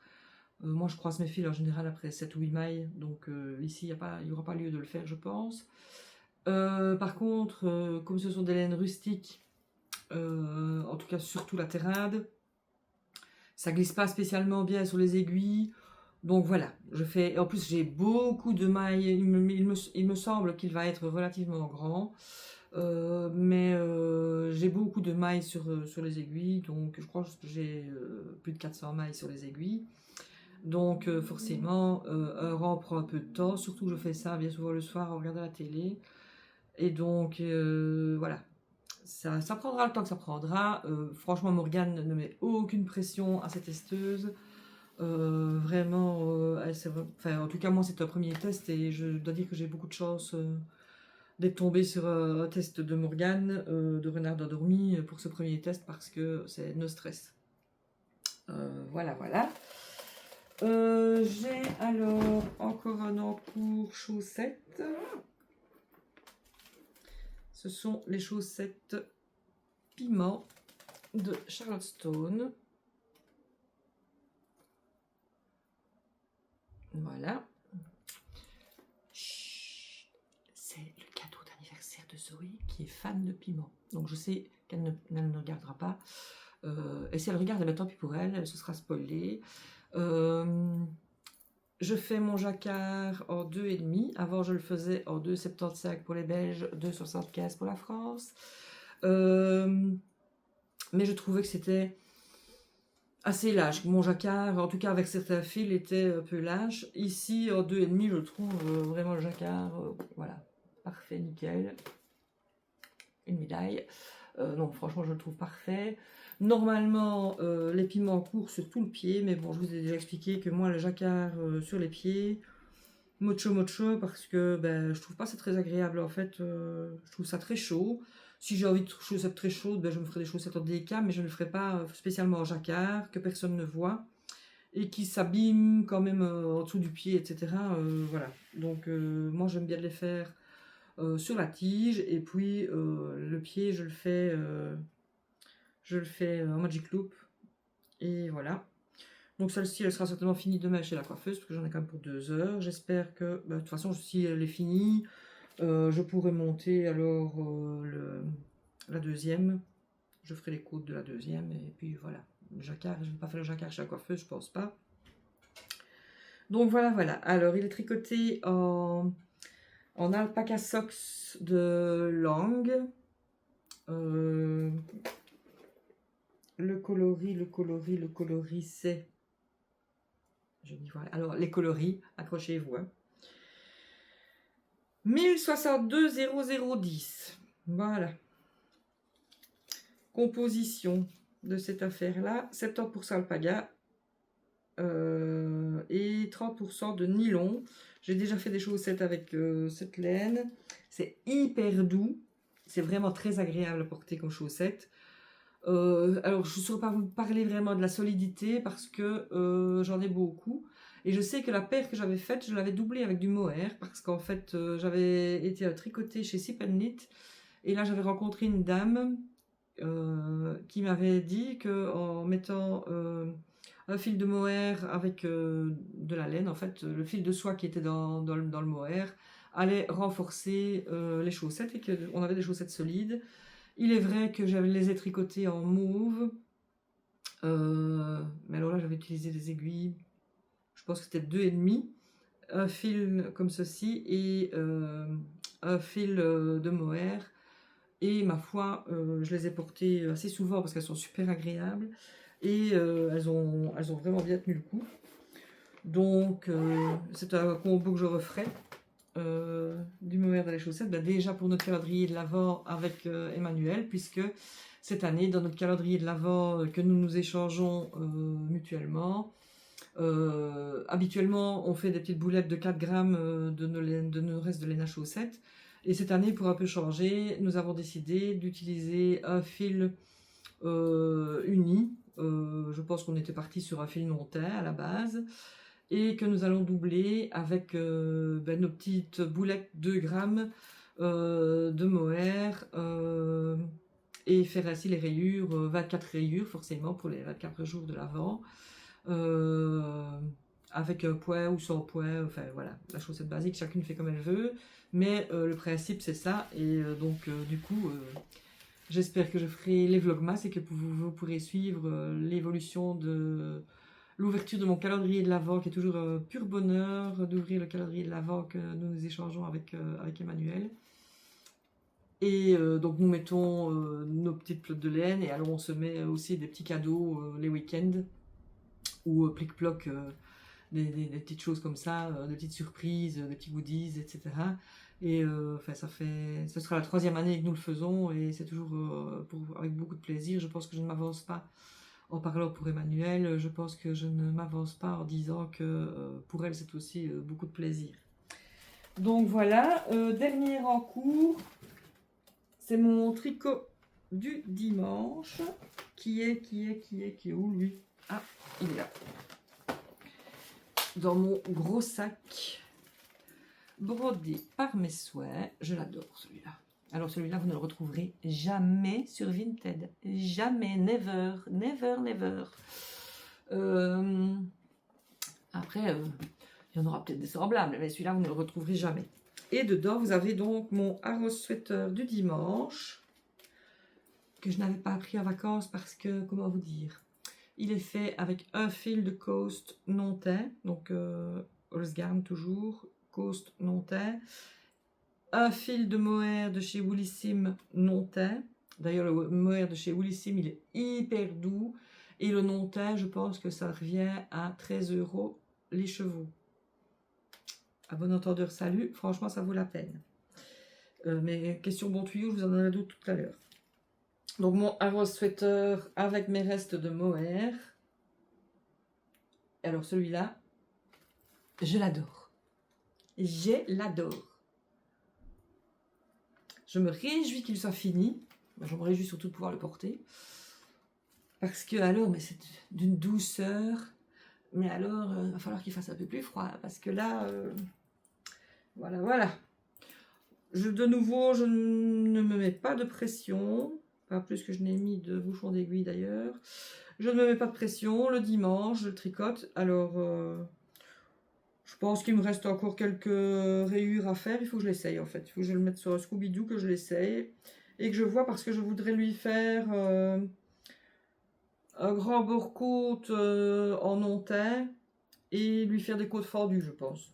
Moi, je croise mes fils en général après 7 ou 8 mailles. Donc ici, il n'y aura pas lieu de le faire, je pense. Par contre, comme ce sont des laines rustiques, en tout cas surtout la terrade, ça glisse pas spécialement bien sur les aiguilles. Donc voilà, je fais. En plus, j'ai beaucoup de mailles. Il me semble qu'il va être relativement grand. Mais j'ai beaucoup de mailles sur les aiguilles. Donc je crois que j'ai plus de 400 mailles sur les aiguilles. Donc forcément, un rang prend un peu de temps. Surtout que je fais ça bien souvent le soir en regardant la télé. Et donc voilà. Ça prendra le temps que ça prendra. Franchement, Morgane ne met aucune pression à cette testeuse. Vraiment, en tout cas, moi, c'est un premier test et je dois dire que j'ai beaucoup de chance d'être tombée sur un test de Morgane, de Renard endormi, pour ce premier test parce que c'est no stress. Voilà. J'ai alors encore un encours chaussettes. Ce sont les chaussettes piment de Charlotte Stone. Voilà. C'est le cadeau d'anniversaire de Zoé qui est fan de piment. Donc je sais qu'elle ne regardera pas. Et si elle regarde, tant pis pour elle, elle se sera spoilée. Je fais mon jacquard en 2,5. Avant, je le faisais en 2,75 pour les Belges, 2,75 pour la France. Mais je trouvais que c'était assez lâche. Mon jacquard, en tout cas avec certains fils, était un peu lâche. Ici, en 2,5, je trouve vraiment le jacquard, voilà, parfait, nickel. Une médaille. Non, franchement, je le trouve parfait. Normalement, les piments courent sur tout le pied, mais bon, je vous ai déjà expliqué que moi, le jacquard sur les pieds, mocho, parce que je trouve pas ça très agréable, en fait. Je trouve ça très chaud. Si j'ai envie de chaussettes très chaudes, je me ferai des chaussettes en DK, mais je ne le ferai pas spécialement en jacquard, que personne ne voit, et qui s'abîment quand même en dessous du pied, etc. Voilà. Donc, moi, j'aime bien les faire sur la tige, et puis le pied, je le fais en Magic Loop, et voilà. Donc celle-ci, elle sera certainement finie demain chez la coiffeuse, parce que j'en ai quand même pour 2 heures. J'espère que, de toute façon, si elle est finie, je pourrai monter alors la deuxième. Je ferai les côtes de la deuxième, et puis voilà. Le jacquard, je ne vais pas faire le jacquard chez la coiffeuse, je pense pas. Donc voilà. Alors, il est tricoté en alpaca socks de Lang. Le coloris, c'est... Je dis voilà. Alors, les coloris, accrochez-vous. 1062,0010. Voilà. Composition de cette affaire-là. 70% alpaga et 30% de nylon. J'ai déjà fait des chaussettes avec cette laine. C'est hyper doux. C'est vraiment très agréable à porter comme chaussette. Alors, je ne saurais pas vous parler vraiment de la solidité parce que j'en ai beaucoup. Et je sais que la paire que j'avais faite, je l'avais doublée avec du mohair parce qu'en fait, j'avais été tricotée chez Sip & Knit. Et là, j'avais rencontré une dame qui m'avait dit qu'en mettant un fil de mohair avec de la laine, en fait, le fil de soie qui était dans le mohair allait renforcer les chaussettes et qu'on avait des chaussettes solides. Il est vrai que j'avais les ai tricotées en mauve, mais alors là, j'avais utilisé des aiguilles, je pense que c'était 2,5, un fil comme ceci et un fil de mohair. Et ma foi, je les ai portées assez souvent parce qu'elles sont super agréables. Et elles ont vraiment bien tenu le coup. Donc, c'est un combo que je referai. Du mohair dans les chaussettes. Déjà pour notre calendrier de l'Avent avec Emmanuel, puisque cette année, dans notre calendrier de l'Avent que nous échangeons mutuellement, habituellement, on fait des petites boulettes de 4 grammes de nos restes de laine à chaussettes. Et cette année, pour un peu changer, nous avons décidé d'utiliser un fil uni. Je pense qu'on était parti sur un fil non-teint à la base. Et que nous allons doubler avec nos petites boulettes 2 grammes de mohair et faire ainsi les rayures, 24 rayures forcément pour les 24 jours de l'Avent, avec un point ou sans point, enfin voilà, la chaussette basique, chacune fait comme elle veut, mais le principe c'est ça, et donc du coup j'espère que je ferai les vlogmas et que vous pourrez suivre l'évolution de l'ouverture de mon calendrier de l'Avent, qui est toujours pur bonheur d'ouvrir le calendrier de l'Avent que nous échangeons avec Emmanuel. Et donc nous mettons nos petites pelotes de laine, et alors on se met aussi des petits cadeaux les week-ends, ou plic-ploc, des petites choses comme ça, des petites surprises, des petits goodies, etc. Et enfin ce sera la 3e année que nous le faisons, et c'est toujours avec beaucoup de plaisir. Je pense que je ne m'avance pas en parlant pour Emmanuel, je pense que je ne m'avance pas en disant que pour elle c'est aussi beaucoup de plaisir. Donc voilà, dernier en cours, c'est mon tricot du dimanche, qui est où lui? Ah, il est là, dans mon gros sac, brodé par mes souhaits. Je l'adore celui-là. Alors celui-là, vous ne le retrouverez jamais sur Vinted. Jamais, never, never, never. Après, il y en aura peut-être des semblables, mais celui-là, vous ne le retrouverez jamais. Et dedans, vous avez donc mon Arrow Sweater du dimanche, que je n'avais pas pris en vacances parce que, comment vous dire, il est fait avec un fil de Coast non teint, donc Holzgarn toujours, Coast non teint, un fil de mohair de chez Woolissime non teint. D'ailleurs, le mohair de chez Woolissime, il est hyper doux, et le non teint, je pense que ça revient à 13 € les chevaux. À bon entendeur, salut, franchement, ça vaut la peine. Mais question bon tuyau, je vous en donnerai d'autres tout à l'heure. Donc mon Arrow Sweater avec mes restes de mohair. Alors celui-là, je l'adore. Je l'adore. Je me réjouis qu'il soit fini. Je me réjouis surtout de pouvoir le porter. Parce que alors, mais c'est d'une douceur. Mais alors, il va falloir qu'il fasse un peu plus froid. Parce que là, voilà. De nouveau, je ne me mets pas de pression. Pas plus que je n'ai mis de bouchon d'aiguille d'ailleurs. Je ne me mets pas de pression. Le dimanche, je le tricote. Alors, je pense qu'il me reste encore quelques rayures à faire. Il faut que je l'essaye en fait. Il faut que je le mette sur un Scooby-Doo, que je l'essaye. Et que je vois, parce que je voudrais lui faire un grand bord-côte en non teint. Et lui faire des côtes fendues, je pense.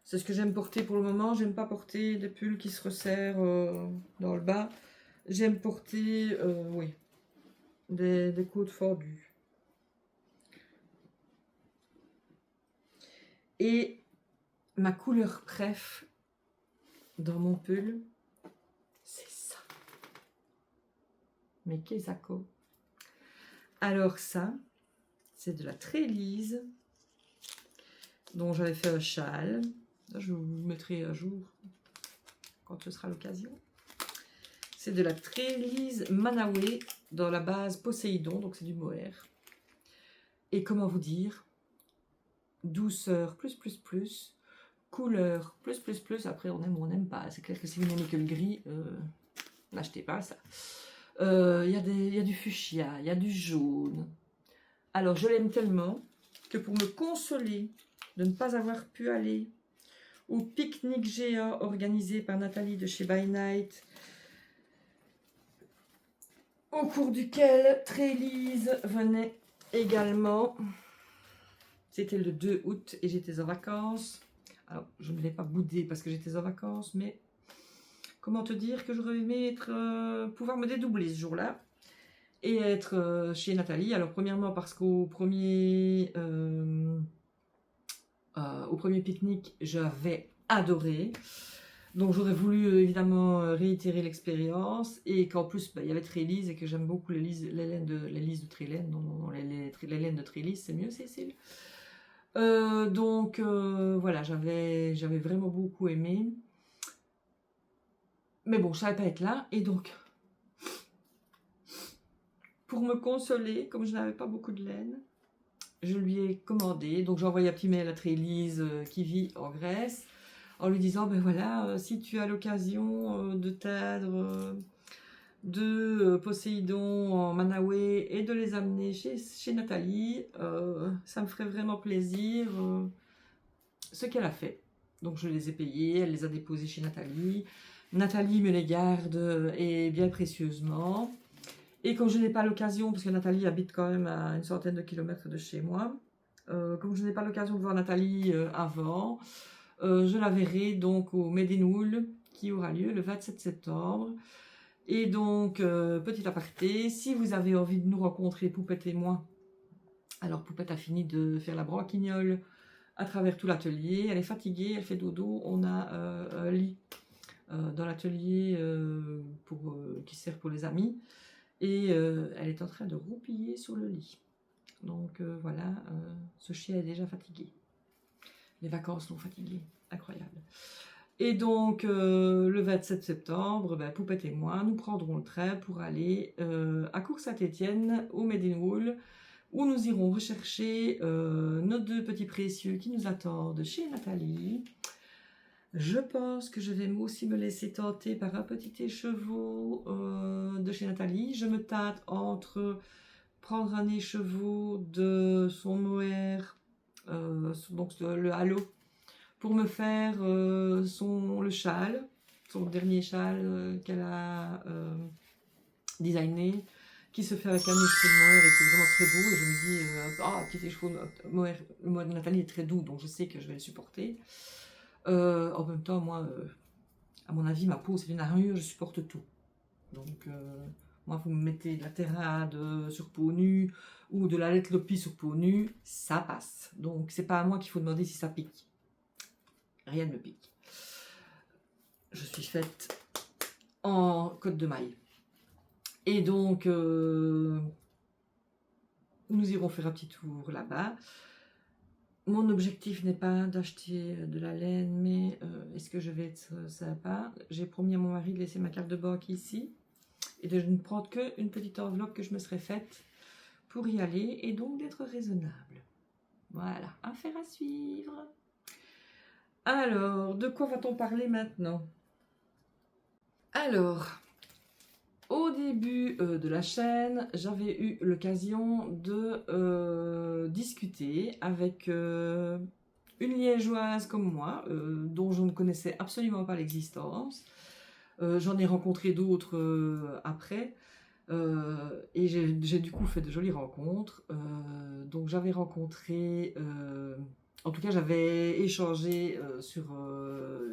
C'est ce que j'aime porter pour le moment. J'aime pas porter des pulls qui se resserrent dans le bas. J'aime porter, oui, des côtes fendues. Et ma couleur préf dans mon pull, c'est ça. Mais qu'est-ce que ça? Alors ça, c'est de la Trélise, dont j'avais fait un châle. Là, je vous mettrai à jour quand ce sera l'occasion. C'est de la Trélise Manaway dans la base Poséidon, donc c'est du mohair. Et comment vous dire, douceur plus, couleur plus. Après, on aime ou on n'aime pas. C'est clair que si vous n'aimez que le gris, n'achetez pas ça. Il y a du fuchsia, il y a du jaune. Alors, je l'aime tellement que pour me consoler de ne pas avoir pu aller au pique-nique géant organisé par Nathalie de chez By Night, au cours duquel Trélise venait également. C'était le 2 août et j'étais en vacances. Alors, je ne l'ai pas boudé parce que j'étais en vacances, mais comment te dire que j'aurais aimé pouvoir me dédoubler ce jour-là et être chez Nathalie. Alors, premièrement, parce qu'au premier pique-nique, j'avais adoré. Donc, j'aurais voulu évidemment réitérer l'expérience, et qu'en plus, il y avait Trélise et que j'aime beaucoup les laines de Trélène. Non, les laines de Trélise, c'est mieux, Cécile. Donc, voilà, j'avais vraiment beaucoup aimé. Mais bon, je ne savais pas être là, et donc, pour me consoler, comme je n'avais pas beaucoup de laine, je lui ai commandé. Donc, j'ai envoyé un petit mail à Trélise qui vit en Grèce, en lui disant, ben voilà, si tu as l'occasion de teindre de Poséidon en Manaoué et de les amener chez Nathalie, ça me ferait vraiment plaisir. Ce qu'elle a fait. Donc je les ai payés, elle les a déposés chez Nathalie. Nathalie me les garde et bien précieusement. Et comme je n'ai pas l'occasion, parce que Nathalie habite quand même à une centaine de kilomètres de chez moi, comme je n'ai pas l'occasion de voir Nathalie avant, je la verrai donc au Medinoul qui aura lieu le 27 septembre. Et donc, petit aparté, si vous avez envie de nous rencontrer, Poupette et moi, alors Poupette a fini de faire la branquignole à travers tout l'atelier, elle est fatiguée, elle fait dodo, on a un lit dans l'atelier qui sert pour les amis, et elle est en train de roupiller sur le lit. Donc voilà, ce chien est déjà fatigué. Les vacances l'ont fatigué, incroyable. Et donc, le 27 septembre, ben, Poupette et moi, nous prendrons le train pour aller à Cours-Saint-Étienne, au Medinoul, où nous irons rechercher nos 2 petits précieux qui nous attendent chez Nathalie. Je pense que je vais aussi me laisser tenter par un petit écheveau de chez Nathalie. Je me tâte entre prendre un écheveau de son mohair, donc le halo, pour me faire le châle, son dernier châle qu'elle a designé, qui se fait avec un écheveau de mohair et qui est vraiment très doux. Et je me dis, petit écheveau de mohair, le mohair de Nathalie est très doux, donc je sais que je vais le supporter. En même temps, moi, à mon avis, ma peau c'est une armure, je supporte tout. Donc, moi, vous me mettez de la terrade sur peau nue ou de la letlopi sur peau nue, ça passe. Donc, c'est pas à moi qu'il faut demander si ça pique. Rien ne me pique. Je suis faite en côte de maille. Et donc, nous irons faire un petit tour là-bas. Mon objectif n'est pas d'acheter de la laine, mais est-ce que je vais être sympa? J'ai promis à mon mari de laisser ma carte de banque ici et de ne prendre qu'une petite enveloppe que je me serais faite pour y aller et donc d'être raisonnable. Voilà, affaire à suivre. Alors, de quoi va-t-on parler maintenant? Alors, au début de la chaîne, j'avais eu l'occasion de discuter avec une liégeoise comme moi, dont je ne connaissais absolument pas l'existence. J'en ai rencontré d'autres après, et j'ai du coup fait de jolies rencontres. Donc j'avais rencontré... en tout cas, j'avais échangé sur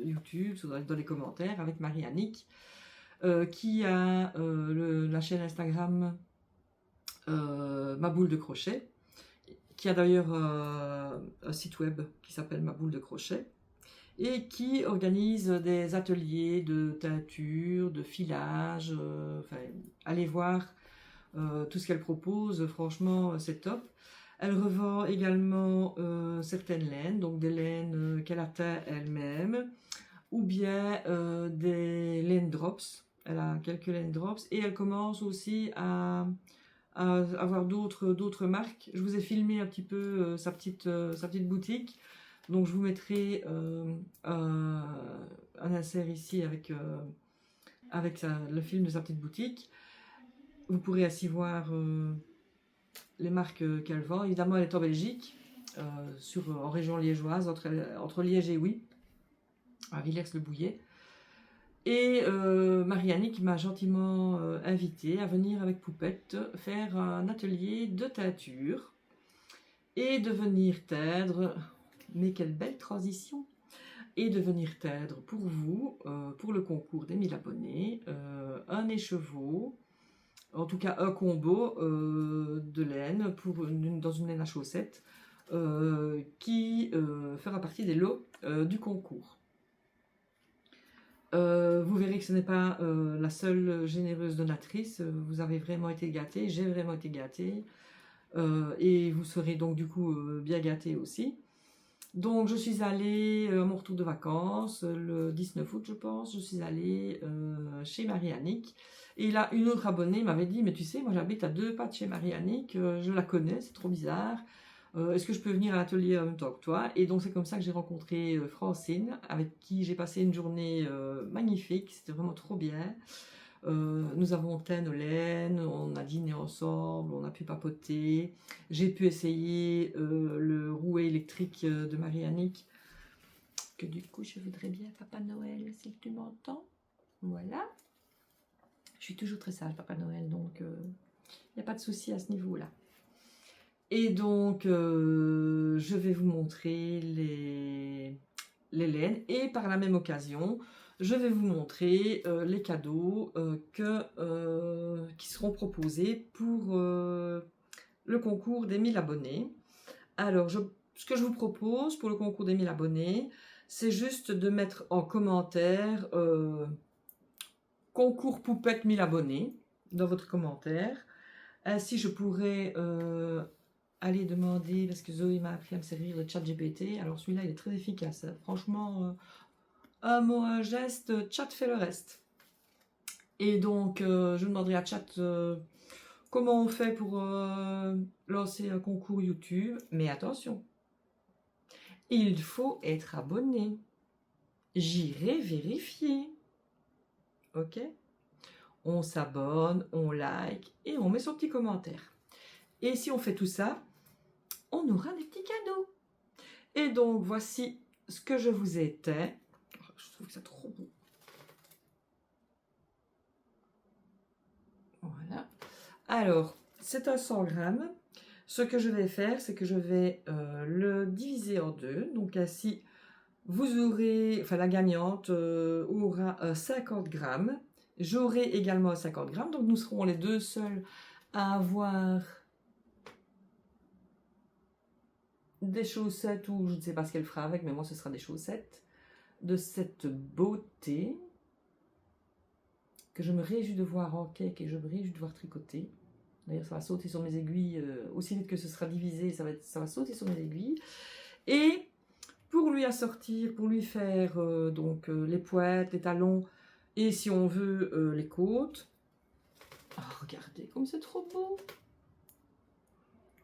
YouTube, dans les commentaires, avec Marie-Annick, qui a la chaîne Instagram Ma Boule de Crochet, qui a d'ailleurs un site web qui s'appelle Ma Boule de Crochet, et qui organise des ateliers de teinture, de filage. Allez voir tout ce qu'elle propose, franchement, c'est top. Elle revend également certaines laines, donc des laines qu'elle a teint elle-même, ou bien des laines drops. Elle a quelques laines drops et elle commence aussi à avoir d'autres marques. Je vous ai filmé un petit peu sa petite boutique, donc je vous mettrai un insert ici avec le film de sa petite boutique. Vous pourrez ainsi voir les marques qu'elle vend. Évidemment, elle est en Belgique, en région liégeoise, entre Liège et Huy, à Villers-le-Bouillet. Et Marie-Annick m'a gentiment invitée à venir avec Poupette faire un atelier de teinture et de venir teindre, mais quelle belle transition, et de venir teindre pour vous, pour le concours des 1000 abonnés, un écheveau, en tout cas un combo de laine dans une laine à chaussettes qui fera partie des lots du concours. Vous verrez que ce n'est pas la seule généreuse donatrice, vous avez vraiment été gâtés, j'ai vraiment été gâtée, et vous serez donc du coup bien gâtés aussi. Donc je suis allée à mon retour de vacances, le 19 août je pense, je suis allée chez Marie-Annick, et là une autre abonnée m'avait dit, mais tu sais, moi j'habite à 2 pas de chez Marie-Annick, je la connais, c'est trop bizarre, est-ce que je peux venir à l'atelier en même temps que toi? Et donc c'est comme ça que j'ai rencontré Francine, avec qui j'ai passé une journée magnifique, c'était vraiment trop bien. Nous avons teint nos laines, on a dîné ensemble, on a pu papoter. J'ai pu essayer le rouet électrique de Marie-Annick, que du coup je voudrais bien, Papa Noël, si tu m'entends. Voilà. Je suis toujours très sage, Papa Noël, donc il n'y a pas de souci à ce niveau-là. Et donc, je vais vous montrer les laines, et par la même occasion, je vais vous montrer les cadeaux qui seront proposés pour le concours des 1000 abonnés. Alors, ce que je vous propose pour le concours des 1000 abonnés, c'est juste de mettre en commentaire concours poupette 1000 abonnés dans votre commentaire. Ainsi, je pourrais aller demander, parce que Zoé m'a appris à me servir de ChatGPT. Alors celui-là, il est très efficace. Hein. Franchement, un mot, un geste, Chat fait le reste. Et donc, je demanderai à Chat comment on fait pour lancer un concours YouTube. Mais attention, il faut être abonné. J'irai vérifier. Ok? On s'abonne, on like et on met son petit commentaire. Et si on fait tout ça, on aura des petits cadeaux. Et donc, voici ce que je vous ai teint. Je trouve que c'est trop beau. Voilà. Alors, c'est un 100 grammes. Ce que je vais faire, c'est que je vais le diviser en deux. Donc ainsi, vous aurez, enfin la gagnante aura 50 grammes. J'aurai également 50 grammes. Donc nous serons les deux seuls à avoir des chaussettes, ou je ne sais pas ce qu'elle fera avec, mais moi ce sera des chaussettes de cette beauté que je me réjouis de voir en cake et je me réjouis de voir tricoter. D'ailleurs, ça va sauter sur mes aiguilles aussi vite que ce sera divisé, ça va sauter sur mes aiguilles. Et pour lui assortir, pour lui faire donc les pointes, les talons et si on veut les côtes. Oh, regardez comme c'est trop beau,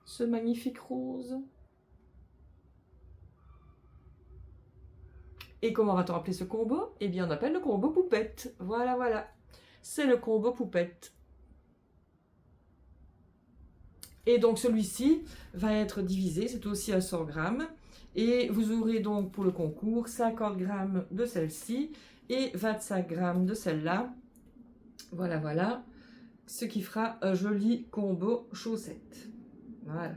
ce magnifique rose. Et comment va-t-on appeler ce combo? Eh bien, on appelle le combo poupette. Voilà, voilà. C'est le combo poupette. Et donc, celui-ci va être divisé. C'est aussi à 100 grammes. Et vous aurez donc pour le concours 50 grammes de celle-ci et 25 grammes de celle-là. Voilà, voilà. Ce qui fera un joli combo chaussette. Voilà.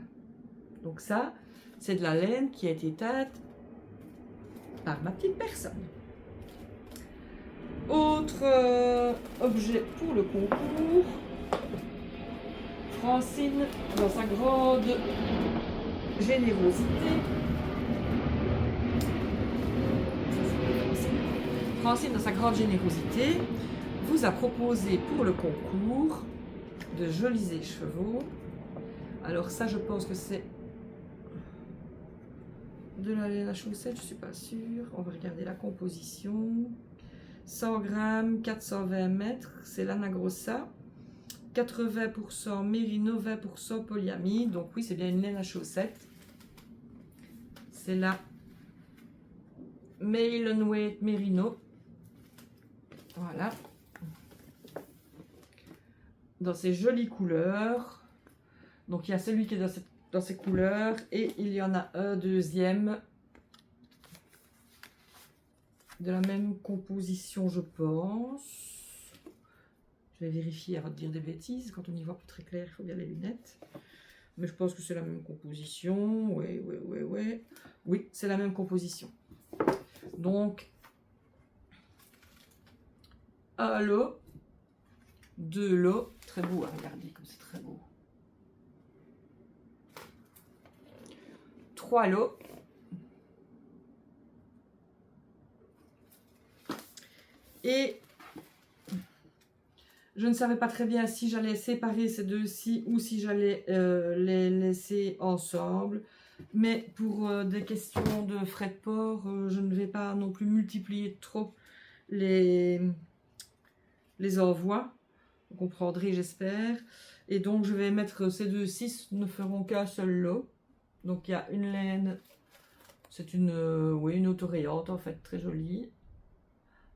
Donc ça, c'est de la laine qui a été teinte par ma petite personne. Autre objet pour le concours, Francine, dans sa grande générosité, vous a proposé pour le concours de jolis écheveaux. Alors ça, je pense que c'est de la laine à chaussette, je suis pas sûre. On va regarder la composition. 100 grammes, 420 mètres, c'est Lana Grossa. 80% mérino, 20% polyamide. Donc oui, c'est bien une laine à chaussette. C'est la Mail and Weight Merino. Voilà. Dans ces jolies couleurs. Donc il y a celui qui est dans ces couleurs et il y en a un deuxième de la même composition, je pense. Je vais vérifier avant de dire des bêtises. Quand on y voit plus très clair, il faut bien les lunettes. Mais je pense que c'est la même composition. Oui, c'est la même composition. Donc, un lot, deux lots. Très beau, hein, regardez comme c'est très beau. 3 lots. Et je ne savais pas très bien si j'allais séparer ces deux-ci ou si j'allais les laisser ensemble. Mais pour des questions de frais de port, je ne vais pas non plus multiplier trop les envois. Vous comprendrez, j'espère. Et donc, je vais mettre ces deux-ci, ne feront qu'un seul lot. Donc il y a une laine, c'est une, oui, une autorayante en fait, très jolie.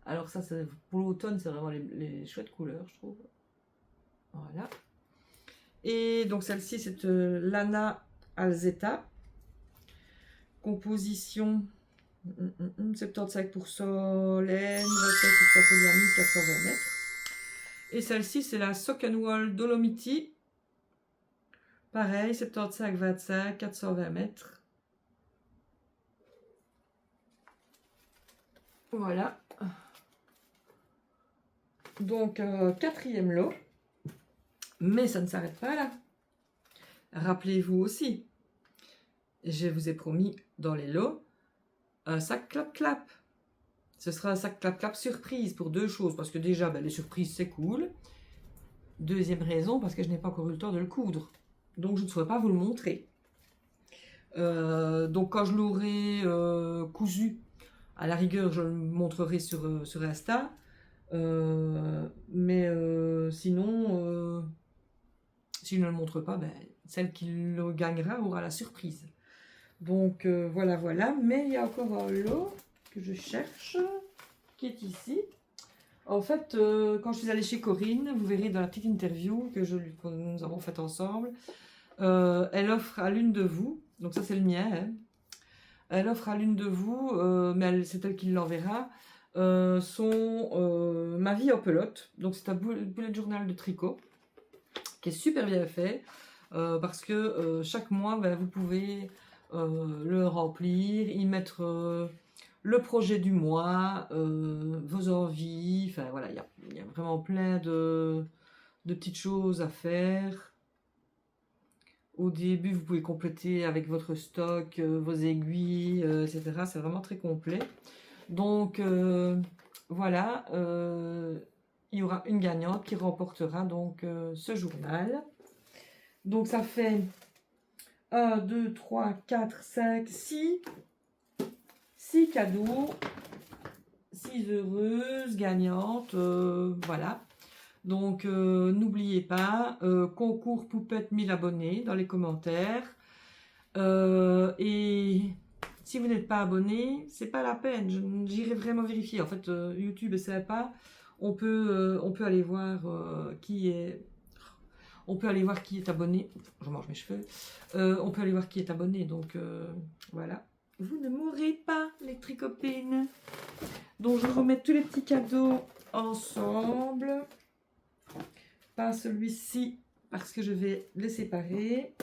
Alors ça, pour l'automne, c'est vraiment les chouettes couleurs, je trouve. Voilà. Et donc celle-ci, c'est Lana Alzetta. Composition 75% laine, 25% polyamide, 420 mètres. Et celle-ci, c'est la Sock & Wall Dolomiti. Pareil, 75-25, 420 mètres. Voilà. Donc, quatrième lot. Mais ça ne s'arrête pas là. Rappelez-vous aussi, je vous ai promis dans les lots, un sac clap-clap. Ce sera un sac clap-clap surprise pour deux choses. Parce que déjà, ben, les surprises, c'est cool. Deuxième raison, parce que je n'ai pas encore eu le temps de le coudre. Donc, je ne saurais pas vous le montrer. Donc, quand je l'aurai cousu, à la rigueur, je le montrerai sur Insta. Mais sinon, si je ne le montre pas, ben, celle qui le gagnera aura la surprise. Donc, voilà, voilà. Mais il y a encore un lot que je cherche, qui est ici. En fait, quand je suis allée chez Corinne, vous verrez dans la petite interview que nous avons faite ensemble, elle offre à l'une de vous, donc ça c'est le mien, hein, elle offre à l'une de vous, mais c'est elle qui l'enverra, ma vie en pelote. Donc c'est un bullet journal de tricot qui est super bien fait parce que chaque mois, ben, vous pouvez le remplir, y mettre le projet du mois, vos envies, enfin voilà, il y a vraiment plein de petites choses à faire. Au début, vous pouvez compléter avec votre stock, vos aiguilles, etc. C'est vraiment très complet. Donc, voilà, il y aura une gagnante qui remportera donc ce journal. Donc, ça fait 1, 2, 3, 4, 5, 6 cadeaux, 6 heureuses gagnantes, voilà. Donc, n'oubliez pas, concours poupette 1000 abonnés dans les commentaires. Et si vous n'êtes pas abonné, c'est pas la peine. J'irai vraiment vérifier. En fait, YouTube est sympa. On peut aller voir qui est. On peut aller voir qui est abonné. Je mange mes cheveux. On peut aller voir qui est abonné. Donc, voilà. Vous ne mourrez pas, les tricopines. Donc, je remets tous les petits cadeaux ensemble. Pas celui-ci, parce que je vais les séparer.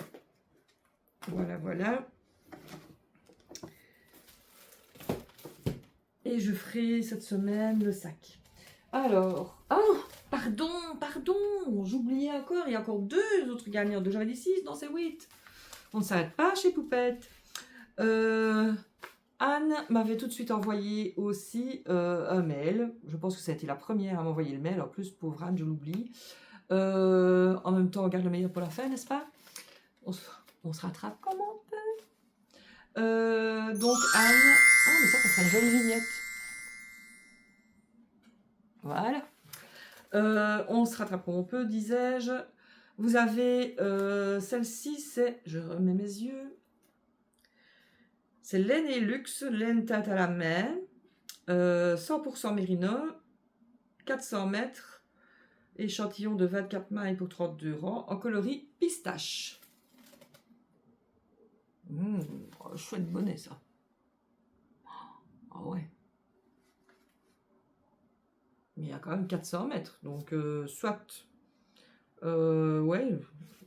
Voilà, voilà. Et je ferai cette semaine le sac. Alors, oh, pardon, j'oubliais encore, il y a encore 2 autres gagnants. J'avais dit 6, non c'est 8. On ne s'arrête pas chez Poupette. Anne m'avait tout de suite envoyé aussi un mail. Je pense que ça a été la première à m'envoyer le mail. En plus, pauvre Anne, je l'oublie. En même temps, on garde le meilleur pour la fin, n'est-ce pas? On se rattrape comme on peut. Donc Anne... Ah, mais ça sera une jolie vignette. Voilà. On se rattrape comme on peut, disais-je. Vous avez celle-ci, c'est... Je remets mes yeux. C'est laine et luxe, laine teinte à la main. 100% mérino. 400 mètres. Échantillon de 24 mailles pour 32 € en coloris pistache. Chouette bonnet ça. Ah ouais. Mais il y a quand même 400 mètres. Donc soit ouais,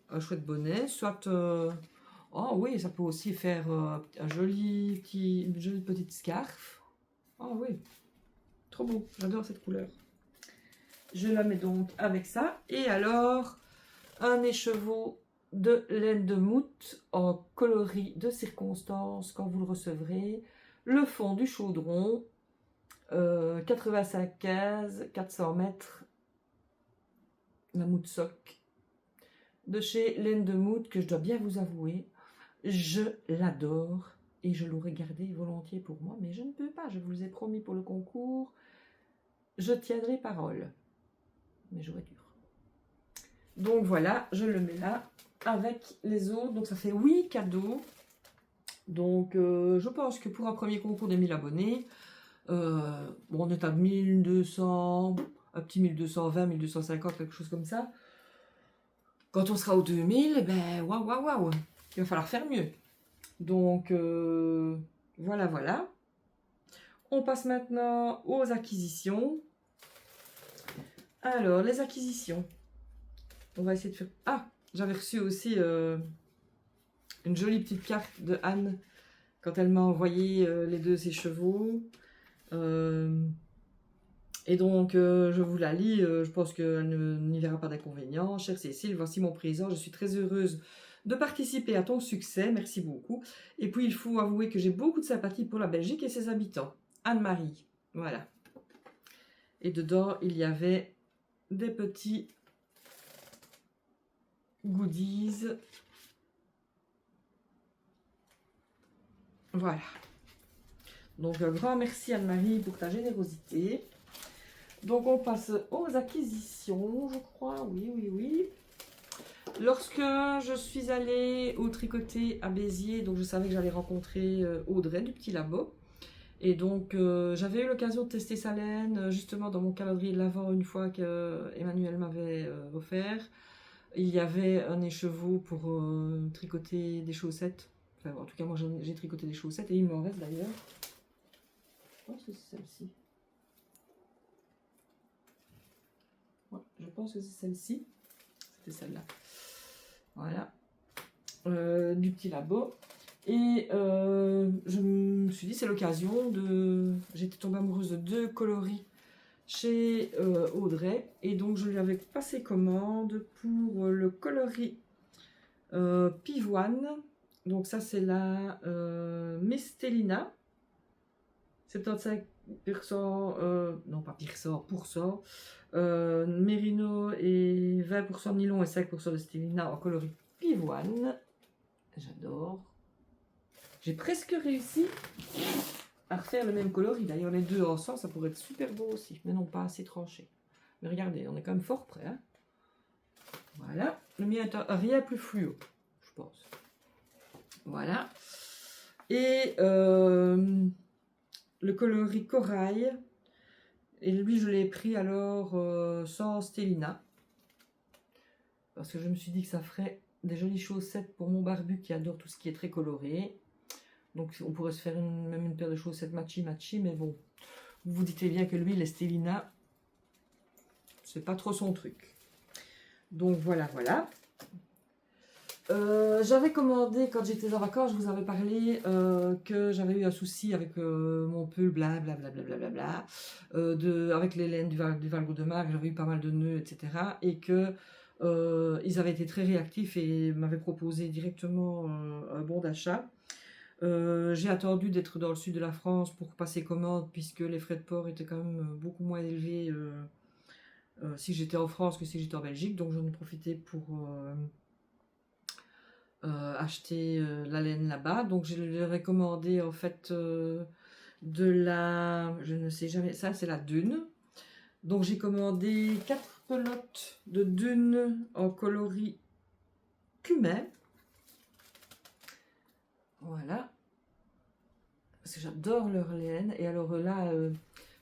un chouette bonnet, soit oh oui, ça peut aussi faire une jolie petite scarf. Oh oui, trop beau, j'adore cette couleur. Je la mets donc avec ça. Et alors, un écheveau de laine de moute en coloris de circonstance quand vous le recevrez. Le fond du chaudron, 85-15, 400 mètres. La moute sock. De chez Laine de Moute, que je dois bien vous avouer, je l'adore. Et je l'aurais gardé volontiers pour moi, mais je ne peux pas. Je vous ai promis pour le concours. Je tiendrai parole. Mais j'aurais dur. Donc voilà, je le mets là avec les autres. Donc ça fait 8 cadeaux. Donc je pense que pour un premier concours de 1000 abonnés, bon, on est à 1200, un petit 1220, 1250, quelque chose comme ça. Quand on sera aux 2000, ben waouh, waouh, waouh, il va falloir faire mieux. Donc voilà, voilà. On passe maintenant aux acquisitions. Alors, les acquisitions. On va essayer de faire... Ah, j'avais reçu aussi une jolie petite carte de Anne quand elle m'a envoyé les deux de ses chevaux. Et donc, je vous la lis. Je pense qu'elle n'y verra pas d'inconvénient. Chère Cécile, voici mon présent. Je suis très heureuse de participer à ton succès. Merci beaucoup. Et puis, il faut avouer que j'ai beaucoup de sympathie pour la Belgique et ses habitants. Anne-Marie. Voilà. Et dedans, il y avait des petits goodies. Voilà. Donc, un grand merci Anne-Marie pour ta générosité. Donc, on passe aux acquisitions, je crois. Oui, oui, oui. Lorsque je suis allée au tricoté à Béziers, donc je savais que j'allais rencontrer Audrey du Petit Labo. Et donc, j'avais eu l'occasion de tester sa laine, justement dans mon calendrier de l'Avent, une fois que Emmanuel m'avait offert. Il y avait un écheveau pour tricoter des chaussettes. Enfin, en tout cas, moi, j'ai tricoté des chaussettes et il m'en reste d'ailleurs. Je pense que c'est celle-ci. Ouais, je pense que c'est celle-ci. C'était celle-là. Voilà. Du Petit Labo. Et je me suis dit, c'est l'occasion de... J'étais tombée amoureuse de 2 coloris chez Audrey. Et donc, je lui avais passé commande pour le coloris Pivoine. Donc, ça, c'est la Mestelina. 75%, non pas %, Mérino et 20% de nylon et 5% de Stélina en coloris Pivoine. J'adore. J'ai presque réussi à refaire le même coloris. D'ailleurs, les deux ensemble, ça pourrait être super beau aussi. Mais non, pas assez tranché. Mais regardez, on est quand même fort près. Hein. Voilà. Le mien est rien plus fluo, je pense. Voilà. Et le coloris corail. Et lui, je l'ai pris alors sans Stélina. Parce que je me suis dit que ça ferait des jolies chaussettes pour mon barbu qui adore tout ce qui est très coloré. Donc on pourrait se faire même une paire de chaussettes matchy, mais bon, vous vous dites bien que lui, les Stélina, c'est pas trop son truc. Donc voilà, voilà. J'avais commandé, quand j'étais en vacances, je vous avais parlé que j'avais eu un souci avec mon pull, blablabla, avec les laines du Valgo de Marque, j'avais eu pas mal de nœuds, etc. Et que ils avaient été très réactifs et m'avaient proposé directement un bon d'achat. J'ai attendu d'être dans le sud de la France pour passer commande, puisque les frais de port étaient quand même beaucoup moins élevés si j'étais en France que si j'étais en Belgique. Donc j'en ai profité pour acheter la laine là-bas. Donc je leur ai commandé en fait de la... je ne sais jamais... Ça c'est la Dune. Donc j'ai commandé 4 pelotes de Dune en coloris cumin. Voilà. Parce que j'adore leur laine. Et alors là,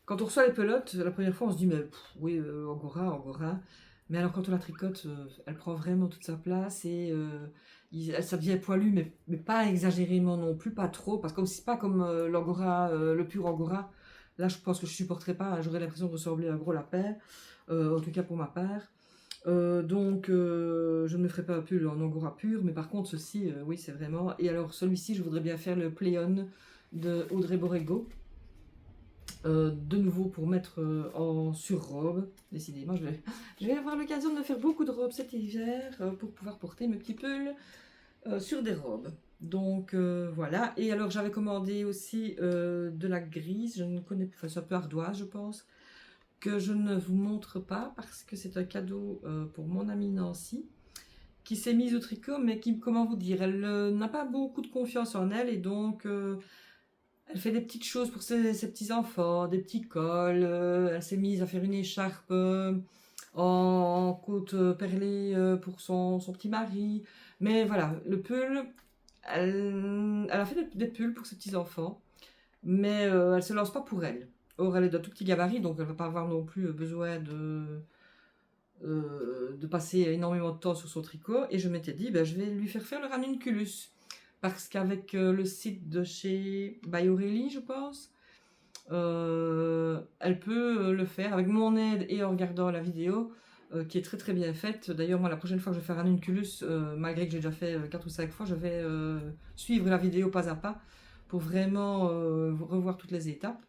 quand on reçoit les pelotes, la première fois on se dit, mais pff, oui, Angora. Mais alors quand on la tricote, elle prend vraiment toute sa place et ça devient poilu, mais pas exagérément non plus, pas trop. Parce que c'est pas comme l'Angora, le pur Angora. Là, je pense que je supporterais pas. Hein, j'aurais l'impression de ressembler à un gros lapin. En tout cas pour ma part. Donc je ne me ferai pas un pull en Angora pur, mais par contre ceci, oui c'est vraiment... Et alors celui-ci, je voudrais bien faire le Pléon de Audrey Borrego, de nouveau pour mettre en surrobe. Décidément, je vais avoir l'occasion de me faire beaucoup de robes cet hiver pour pouvoir porter mes petits pulls sur des robes. Donc voilà. Et alors j'avais commandé aussi de la grise, je ne connais plus, enfin c'est un peu ardoise je pense, que je ne vous montre pas parce que c'est un cadeau pour mon amie Nancy qui s'est mise au tricot, mais qui, comment vous dire, elle n'a pas beaucoup de confiance en elle et donc elle fait des petites choses pour ses petits enfants, des petits cols, elle s'est mise à faire une écharpe en côte perlée pour son petit mari, mais voilà, le pull, elle a fait des pulls pour ses petits-enfants, mais elle ne se lance pas pour elle. Or, elle est d'un tout petit gabarit, donc elle ne va pas avoir non plus besoin de passer énormément de temps sur son tricot. Et je m'étais dit, ben, je vais lui faire le ranunculus. Parce qu'avec le site de chez By Aurélie, je pense, elle peut le faire avec mon aide et en regardant la vidéo, qui est très très bien faite. D'ailleurs, moi, la prochaine fois que je vais faire un ranunculus, malgré que j'ai déjà fait 4 ou 5 fois, je vais suivre la vidéo pas à pas pour vraiment revoir toutes les étapes.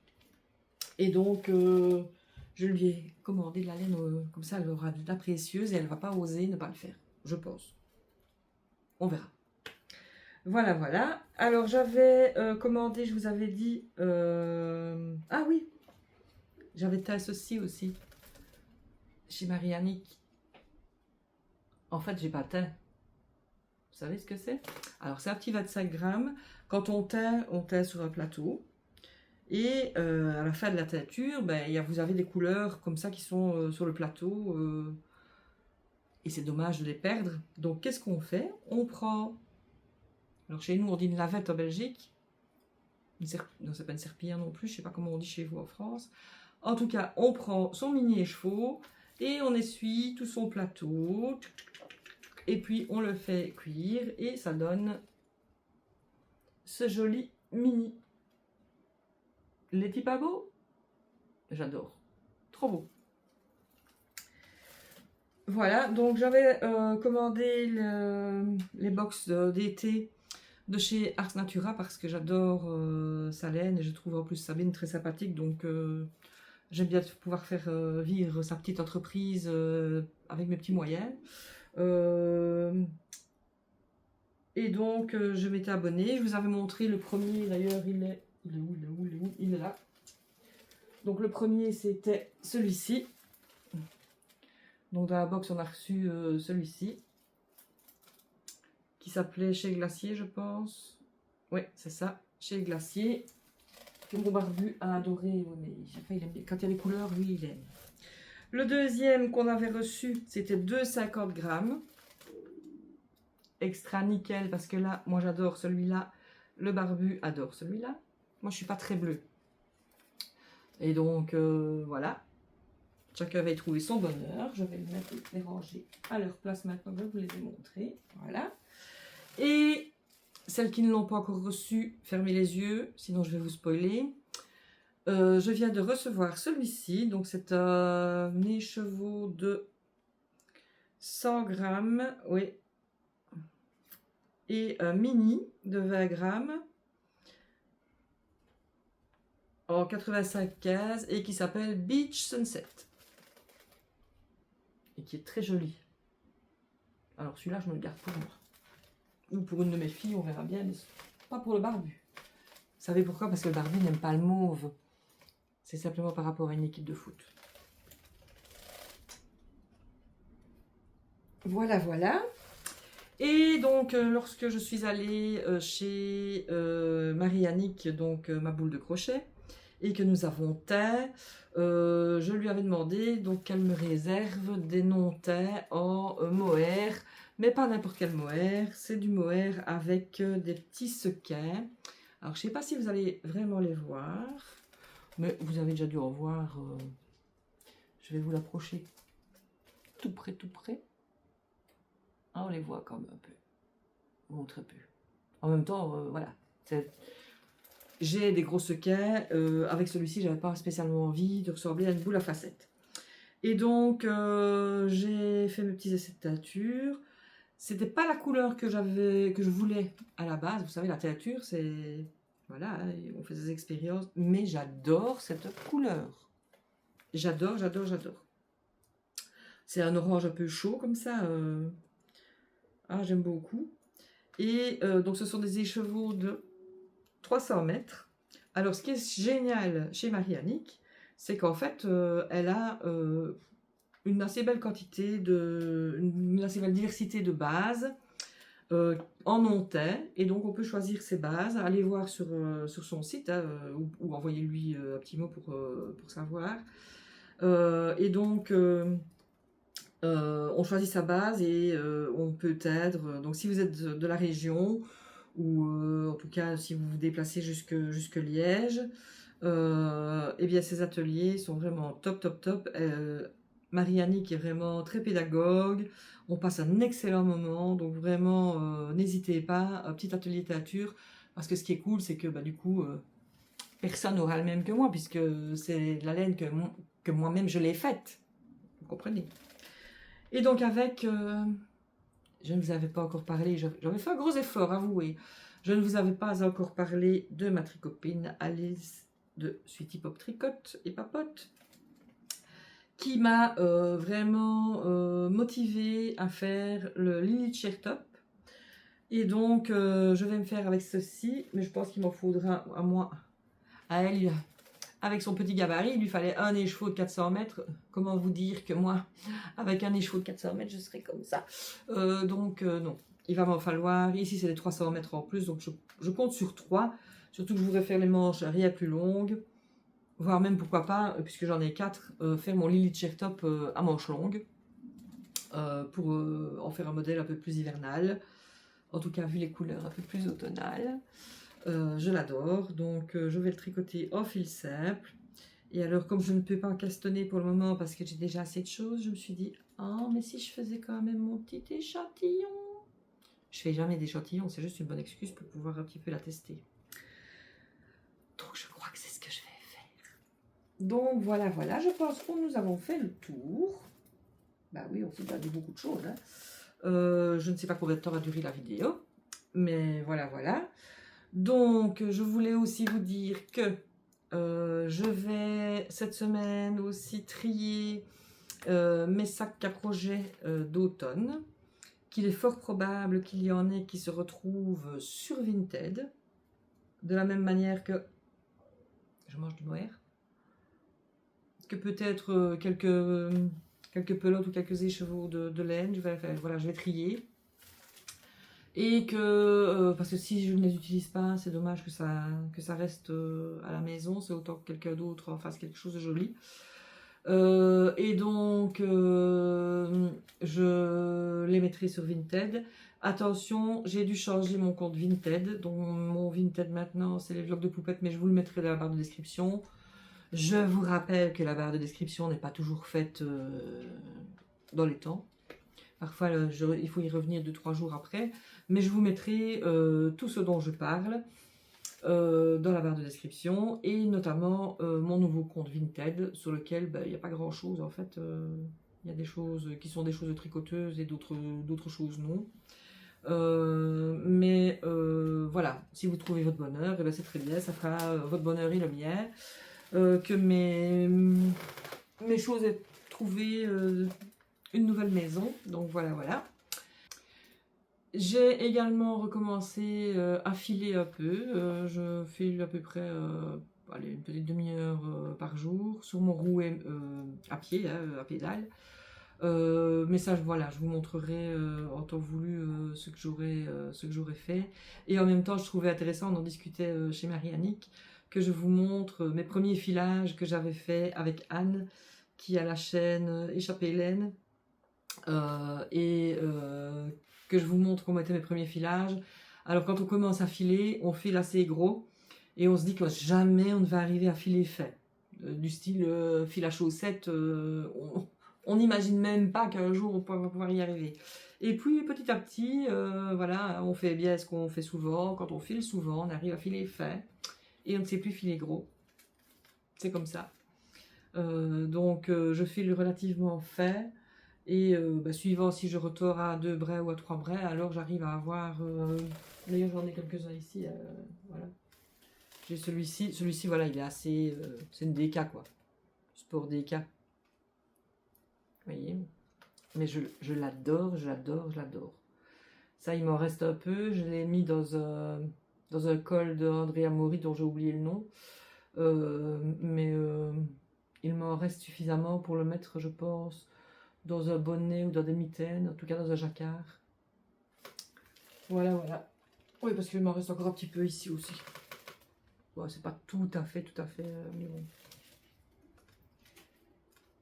Et donc, je lui ai commandé de la laine, comme ça elle aura de la précieuse et elle ne va pas oser ne pas le faire, je pense. On verra. Voilà, voilà. Alors, j'avais commandé, je vous avais dit... Ah oui, j'avais teint ceci aussi, chez Marie-Annick. En fait, j'ai pas teint. Vous savez ce que c'est? Alors, c'est un petit 25 grammes. Quand on teint sur un plateau. Et à la fin de la teinture, ben, vous avez des couleurs comme ça qui sont sur le plateau. Et c'est dommage de les perdre. Donc, qu'est-ce qu'on fait? On prend... Alors, chez nous, on dit une lavette en Belgique. Non, c'est pas une serpillière non plus. Je sais pas comment on dit chez vous en France. En tout cas, on prend son mini écheveau et on essuie tout son plateau. Et puis, on le fait cuire et ça donne ce joli mini. Les pas beau? J'adore. Trop beau. Voilà, donc j'avais commandé les box d'été de chez Ars Natura parce que j'adore sa laine et je trouve en plus Sabine très sympathique. Donc j'aime bien pouvoir faire vivre sa petite entreprise avec mes petits moyens. Et donc je m'étais abonnée. Je vous avais montré le premier, d'ailleurs il est où? Il est là. Donc le premier c'était celui-ci. Donc dans la box on a reçu celui-ci. Qui s'appelait Chez Glacier je pense. Oui c'est ça, Chez Glacier. Que mon barbu a adoré. Ouais, mais enfin, il aime bien. Quand il y a les couleurs, lui il aime. Le deuxième qu'on avait reçu c'était 2,50 grammes. Extra nickel parce que là, moi j'adore celui-là. Le barbu adore celui-là. Moi, je suis pas très bleue. Et donc, voilà. Chacun va y trouver son bonheur. Je vais les ranger à leur place maintenant. Je vous les ai montrés. Voilà. Et celles qui ne l'ont pas encore reçu, fermez les yeux. Sinon, je vais vous spoiler. Je viens de recevoir celui-ci. Donc, c'est un écheveau de 100 grammes. Oui. Et un mini de 20 grammes. En 85 cases et qui s'appelle Beach Sunset et qui est très joli. Alors celui-là je me le garde pour moi ou pour une de mes filles, on verra bien, mais pas pour le barbu. Vous savez pourquoi? Parce que le barbu n'aime pas le mauve. C'est simplement par rapport à une équipe de foot. Voilà, voilà. Et donc lorsque je suis allée chez Marie-Annick, donc ma boule de crochet, et que nous avons teint, je lui avais demandé donc qu'elle me réserve des non-teints en mohair, mais pas n'importe quel mohair, c'est du mohair avec des petits sequins. Alors je sais pas si vous allez vraiment les voir, mais vous avez déjà dû en voir. Je vais vous l'approcher tout près, tout près. Ah, on les voit quand même un peu, bon très peu. En même temps, voilà. J'ai des gros sequins. Avec celui-ci, j'avais pas spécialement envie de ressembler à une boule à facettes. Et donc, j'ai fait mes petits essais de teinture. C'était pas la couleur que je voulais à la base. Vous savez, la teinture, c'est... Voilà, on fait des expériences. Mais j'adore cette couleur. J'adore, j'adore, j'adore. C'est un orange un peu chaud, comme ça. Ah, j'aime beaucoup. Et donc, ce sont des écheveaux de 300 mètres. Alors, ce qui est génial chez Marie-Annick, c'est qu'en fait, elle a une assez belle quantité une assez belle diversité de bases en non-teint. Et donc, on peut choisir ses bases, aller voir sur son site, hein, ou envoyer-lui un petit mot pour savoir. Et donc, on choisit sa base et on peut teindre. Donc, si vous êtes de la région, ou en tout cas si vous vous déplacez jusque Liège. Eh bien ces ateliers sont vraiment top. Marie-Annick est vraiment très pédagogue, on passe un excellent moment, donc vraiment n'hésitez pas, un petit atelier teinture, parce que ce qui est cool c'est que du coup personne n'aura le même que moi, puisque c'est la laine que moi-même je l'ai faite, vous comprenez. Et donc avec, je ne vous avais pas encore parlé, j'avais fait un gros effort, avouez, je ne vous avais pas encore parlé de ma tricopine Alice de Sweetie Pop Tricote et Papote, qui m'a vraiment motivée à faire le Lily Chair Top. Et donc, je vais me faire avec ceci, mais je pense qu'il m'en faudra à moi, à elle, avec son petit gabarit, il lui fallait un écheveau de 400 mètres. Comment vous dire que moi, avec un écheveau de 400 mètres, je serais comme ça. Donc, non, il va m'en falloir, ici c'est des 300 mètres en plus, donc je compte sur 3, surtout que je voudrais faire les manches rien plus longues. Voire même, pourquoi pas, puisque j'en ai 4, faire mon Lily Chair Top à manches longues, pour en faire un modèle un peu plus hivernal, en tout cas vu les couleurs un peu plus automnales. Je l'adore, donc je vais le tricoter en fil simple. Et alors, comme je ne peux pas castonner pour le moment parce que j'ai déjà assez de choses, je me suis dit, oh, mais si je faisais quand même mon petit échantillon. Je fais jamais d'échantillon, c'est juste une bonne excuse pour pouvoir un petit peu la tester. Donc je crois que c'est ce que je vais. Donc voilà, je pense que nous avons fait le tour. Bah oui, on s'est dit beaucoup de choses. Hein. Je ne sais pas combien de temps va durer la vidéo, mais voilà. Donc je voulais aussi vous dire que je vais cette semaine aussi trier mes sacs à projet d'automne, qu'il est fort probable qu'il y en ait qui se retrouvent sur Vinted, de la même manière que je mange du mohair. Que peut-être quelques pelotes ou quelques écheveaux de laine, je vais trier. Et que, parce que si je ne les utilise pas, c'est dommage que ça reste à la maison, c'est autant que quelqu'un d'autre en fasse quelque chose de joli. Et donc, je les mettrai sur Vinted. Attention, j'ai dû changer mon compte Vinted, donc mon Vinted maintenant, c'est les vlogs de poupettes, mais je vous le mettrai dans la barre de description. Je vous rappelle que la barre de description n'est pas toujours faite dans les temps. Parfois, il faut y revenir 2-3 jours après. Mais je vous mettrai tout ce dont je parle dans la barre de description. Et notamment mon nouveau compte Vinted, sur lequel il n'y a pas grand-chose en fait. Il y a des choses qui sont des choses de tricoteuses et d'autres choses non. Mais voilà, si vous trouvez votre bonheur, c'est très bien, ça fera votre bonheur et le mien. Que mes choses aient trouvé une nouvelle maison. Donc voilà. J'ai également recommencé à filer un peu. Je file à peu près une petite demi-heure par jour sur mon rouet à pied, à pédale. Mais ça, voilà, je vous montrerai en temps voulu ce que j'aurais fait. Et en même temps, je trouvais intéressant, on en discutait chez Marie-Annick, que je vous montre mes premiers filages que j'avais fait avec Anne, qui a la chaîne Échappée Laine, que je vous montre comment étaient mes premiers filages. Alors quand on commence à filer, on file assez gros, et on se dit que jamais on ne va arriver à filer fait. Du style fil à chaussettes, on n'imagine même pas qu'un jour on va pouvoir y arriver. Et puis petit à petit, voilà, on fait bien ce qu'on fait souvent. Quand on file souvent, on arrive à filer fin. Et on ne sait plus filer gros. C'est comme ça. Donc je file relativement fin. Et suivant si je retors à 2 braies ou à 3 braies, alors j'arrive à avoir... D'ailleurs j'en ai quelques-uns ici. Voilà. J'ai celui-ci, voilà, il est assez... c'est une DK quoi. Sport DK. Vous voyez? Mais je l'adore. Ça, il m'en reste un peu. Je l'ai mis dans un col d'Andrea Mori dont j'ai oublié le nom. Mais il m'en reste suffisamment pour le mettre, je pense, dans un bonnet ou dans des mitaines, en tout cas dans un jacquard. Voilà. Oui, parce qu'il m'en reste encore un petit peu ici aussi. Bon, c'est pas tout à fait, mais bon.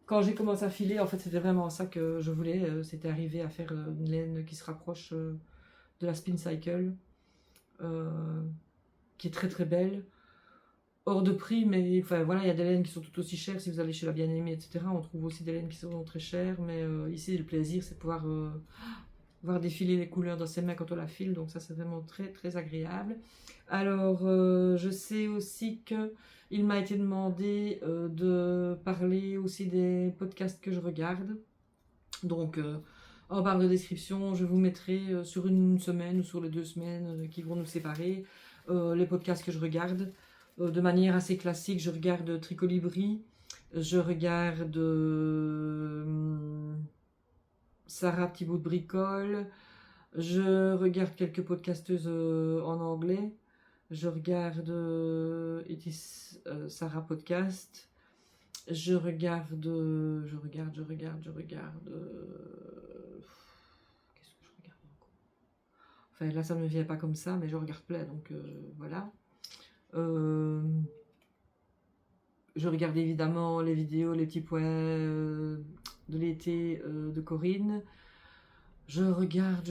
Quand j'ai commencé à filer, en fait, c'était vraiment ça que je voulais. C'était arriver à faire une laine qui se rapproche de la Spin Cycle. qui est très très belle, hors de prix, mais enfin voilà, il y a des laines qui sont tout aussi chères si vous allez chez la Bien-Aimée, etc. On trouve aussi des laines qui sont très chères, mais ici le plaisir c'est de pouvoir voir défiler les couleurs dans ses mains quand on la file, donc ça c'est vraiment très très agréable. Alors je sais aussi que il m'a été demandé de parler aussi des podcasts que je regarde, donc en barre de description je vous mettrai sur une semaine ou sur les 2 semaines qui vont nous séparer les podcasts que je regarde. De manière assez classique, je regarde Tricolibri, je regarde Sarah Petit Bout de Bricole, je regarde quelques podcasteuses en anglais, je regarde Sarah Podcast, je regarde... Qu'est-ce que je regarde encore? Enfin là ça ne me vient pas comme ça, mais je regarde plein, donc voilà. Je regarde évidemment les vidéos, les petits points de l'été de Corinne. Je regarde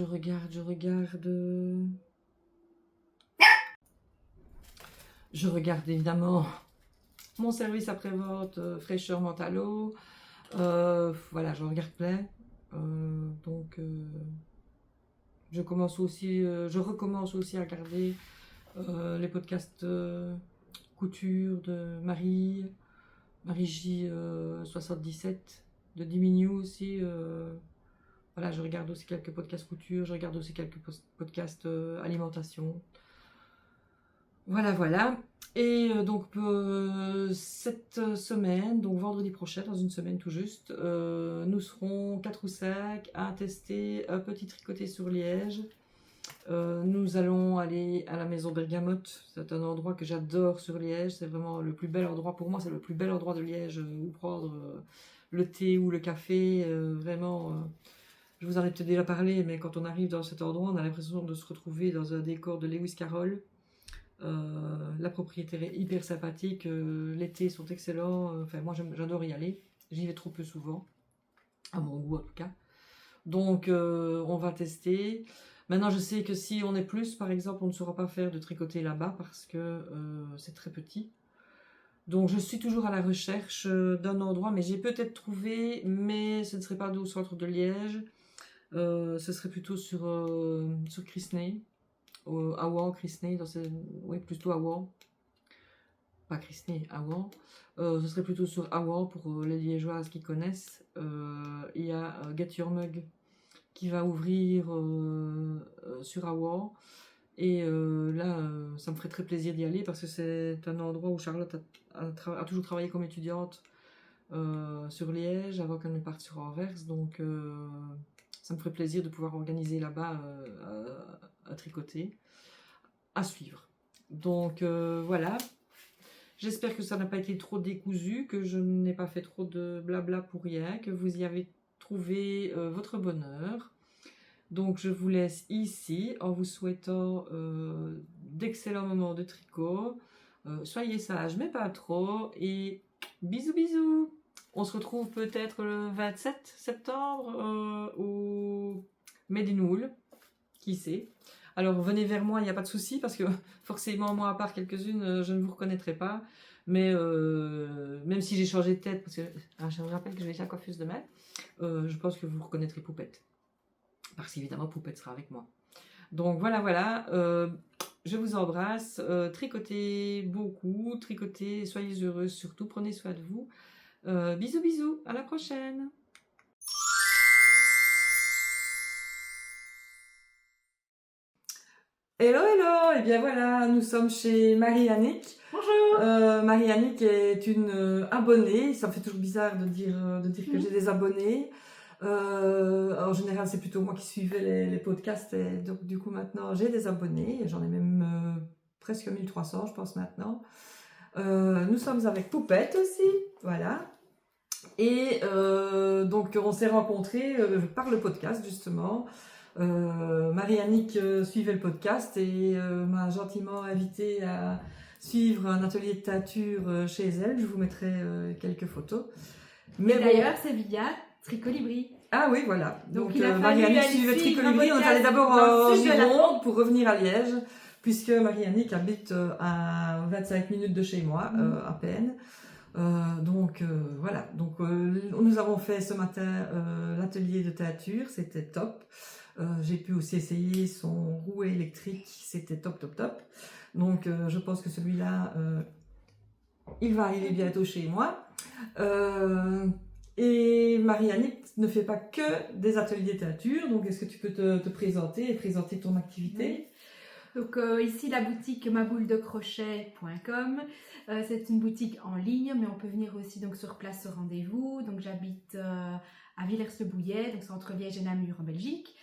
évidemment mon service après-vente fraîcheur Mentalo. Voilà, je regarde plein. Donc je recommence aussi à regarder les podcasts couture de Marie J 77, de Diminu aussi. Voilà, je regarde aussi quelques podcasts couture, je regarde aussi quelques podcasts alimentation. Voilà. Et donc cette semaine, donc vendredi prochain, dans une semaine tout juste, nous serons 4 ou 5 à tester un petit tricoté sur Liège. Nous allons aller à la maison Bergamote. C'est un endroit que j'adore sur Liège. C'est vraiment le plus bel endroit pour moi. C'est le plus bel endroit de Liège où prendre le thé ou le café. Vraiment, je vous en ai peut-être déjà parlé, mais quand on arrive dans cet endroit, on a l'impression de se retrouver dans un décor de Lewis Carroll. La propriétaire est hyper sympathique. Les thés sont excellents. Enfin, moi, j'adore y aller. J'y vais trop peu souvent, à mon goût en tout cas. Donc, on va tester. Maintenant, je sais que si on est plus, par exemple, on ne saura pas faire de tricoter là-bas parce que c'est très petit. Donc, je suis toujours à la recherche d'un endroit, mais j'ai peut-être trouvé, mais ce ne serait pas au centre de Liège. Ce serait plutôt sur Crisney, à Rouen, Crisney, oui, plutôt à Rouen. Pas Crisney, à Rouen. Ce serait plutôt sur Rouen pour les Liégeoises qui connaissent. Il y a Get Your Mug qui va ouvrir sur Rouen. Et là, ça me ferait très plaisir d'y aller parce que c'est un endroit où Charlotte a toujours travaillé comme étudiante sur Liège avant qu'elle ne parte sur Anvers. Donc, ça me ferait plaisir de pouvoir organiser là-bas un tricoté à suivre. Donc, voilà. J'espère que ça n'a pas été trop décousu, que je n'ai pas fait trop de blabla pour rien, que vous y avez trouvé votre bonheur. Donc je vous laisse ici en vous souhaitant d'excellents moments de tricot. Soyez sages mais pas trop et bisous bisous. On se retrouve peut-être le 27 septembre au Made in Wool, qui sait. Alors venez vers moi, il n'y a pas de souci parce que forcément moi à part quelques-unes je ne vous reconnaîtrai pas. Mais même si j'ai changé de tête, parce que je vous rappelle que je vais chez la coiffeuse demain, je pense que vous reconnaîtrez Poupette. Parce qu'évidemment, Poupette sera avec moi. Donc voilà. Je vous embrasse. Tricotez beaucoup. Tricotez. Soyez heureux surtout. Prenez soin de vous. Bisous. À la prochaine. Hello. Et bien voilà, nous sommes chez Marie-Annick. Bonjour. Marie-Annick est une abonnée. Ça me fait toujours bizarre de dire que j'ai des abonnés. En général, c'est plutôt moi qui suivais les podcasts. Et donc, du coup, maintenant, j'ai des abonnés. J'en ai même presque 1300, je pense, maintenant. Nous sommes avec Poupette aussi. Voilà. Et donc, on s'est rencontrés par le podcast, justement. Marie-Annick suivait le podcast et m'a gentiment invité à suivre un atelier de teinture chez elle. Je vous mettrai quelques photos. Mais d'ailleurs, c'est via Tricolibri. Ah oui, voilà. Donc Marie-Annick suivait Tricolibri. On est allé d'abord en Gironde pour revenir à Liège puisque Marie-Annick habite à 25 minutes de chez moi, à peine. Donc voilà, donc nous avons fait ce matin l'atelier de teinture, c'était top. J'ai pu aussi essayer son rouet électrique, c'était top. Donc je pense que celui-là, il va arriver bientôt chez moi. Et Marie-Annick ne fait pas que des ateliers de teinture, donc est-ce que tu peux te présenter et présenter ton activité? Donc ici la boutique mabouledecrochet.com, c'est une boutique en ligne, mais on peut venir aussi donc sur place au rendez-vous. Donc j'habite à Villers-le-Bouillet, donc c'est entre Liège et Namur en Belgique.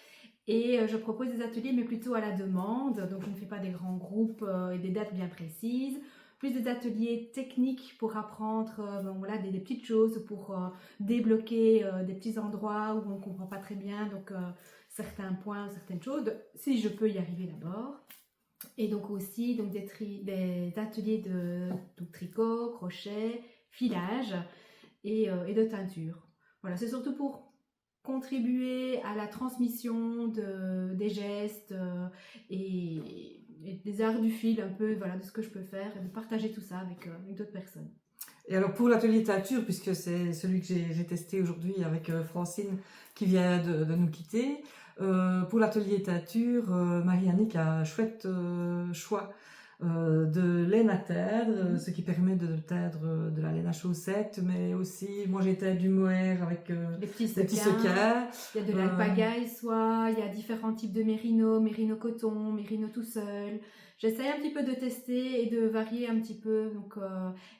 Et je propose des ateliers, mais plutôt à la demande. Donc je ne fais pas des grands groupes et des dates bien précises. Plus des ateliers techniques pour apprendre voilà, des petites choses, pour débloquer des petits endroits où on ne comprend pas très bien. Donc certains points, certaines choses, si je peux y arriver d'abord. Et donc aussi donc des ateliers de tricot, crochet, filage et de teinture. Voilà, c'est surtout pour contribuer à la transmission des gestes et des arts du fil, un peu voilà, de ce que je peux faire et de partager tout ça avec d'autres personnes. Et alors pour l'atelier teinture, puisque c'est celui que j'ai testé aujourd'hui avec Francine qui vient de nous quitter, pour l'atelier teinture, Marie-Annick a un chouette choix de laine à teindre, ce qui permet de teindre de la laine à chaussettes, mais aussi, moi j'ai teint du mohair avec des petits sequins. Il y a de l'alpagaille soie, il y a différents types de mérino coton, mérino tout seul. J'essaie un petit peu de tester et de varier un petit peu donc,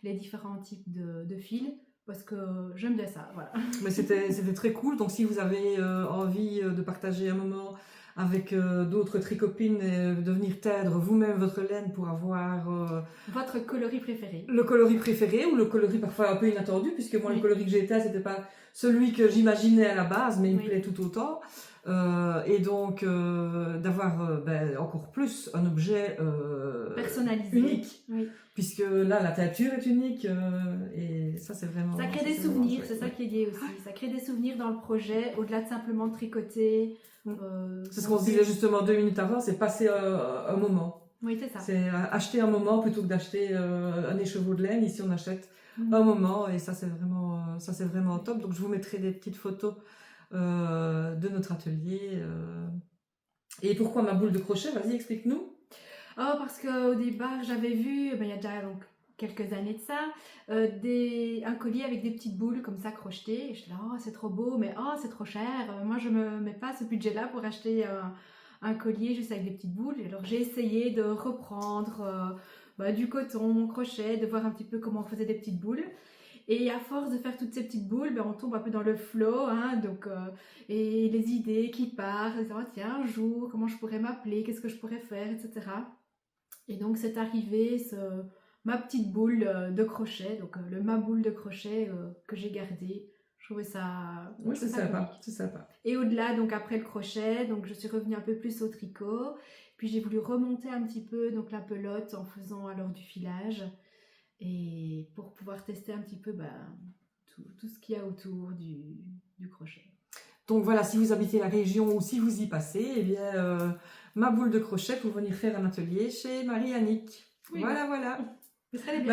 les différents types de fils, parce que j'aime bien ça, voilà. Mais c'était très cool, donc si vous avez envie de partager un moment avec d'autres tricopines et de venir teindre vous-même votre laine pour avoir... votre coloris préféré. Le coloris préféré, ou le coloris parfois un peu inattendu, puisque moi le coloris que j'ai teint, c'était pas celui que j'imaginais à la base, mais il me plaît tout autant. Et donc d'avoir encore plus un objet personnalisé, unique, puisque là la teinture est unique et ça c'est vraiment... Ça crée des souvenirs, c'est ça qui est lié aussi. Ça crée des souvenirs dans le projet, au-delà de simplement de tricoter. C'est ce qu'on se disait justement 2 minutes avant, c'est passer un moment. Oui, c'est ça. C'est acheter un moment plutôt que d'acheter un écheveau de laine. Ici on achète un moment et ça c'est vraiment top. Donc je vous mettrai des petites photos de notre atelier. Et pourquoi ma boule de crochet? Vas-y, explique-nous. Oh, parce qu'au départ, j'avais vu, il y a déjà donc, quelques années de ça, un collier avec des petites boules comme ça crochetées. Et je suis là, oh, c'est trop beau, mais oh, c'est trop cher. Moi, je me mets pas ce budget-là pour acheter un collier juste avec des petites boules. Et alors, j'ai essayé de reprendre du coton, crochet, de voir un petit peu comment on faisait des petites boules. Et à force de faire toutes ces petites boules, on tombe un peu dans le flow, donc, et les idées qui partent, oh, tiens, un jour, comment je pourrais m'appeler, qu'est-ce que je pourrais faire, etc. Et donc c'est arrivé ma petite boule de crochet, donc ma boule de crochet que j'ai gardée. Je trouvais ça... Oui, c'est sympa, c'est sympa. Et au-delà, donc après le crochet, donc je suis revenue un peu plus au tricot, puis j'ai voulu remonter un petit peu donc la pelote en faisant alors du filage. Et pour pouvoir tester un petit peu tout ce qu'il y a autour du crochet. Donc voilà, si vous habitez la région ou si vous y passez, eh bien, ma boule de crochet pour venir faire un atelier chez Marie-Annick. Oui. Voilà.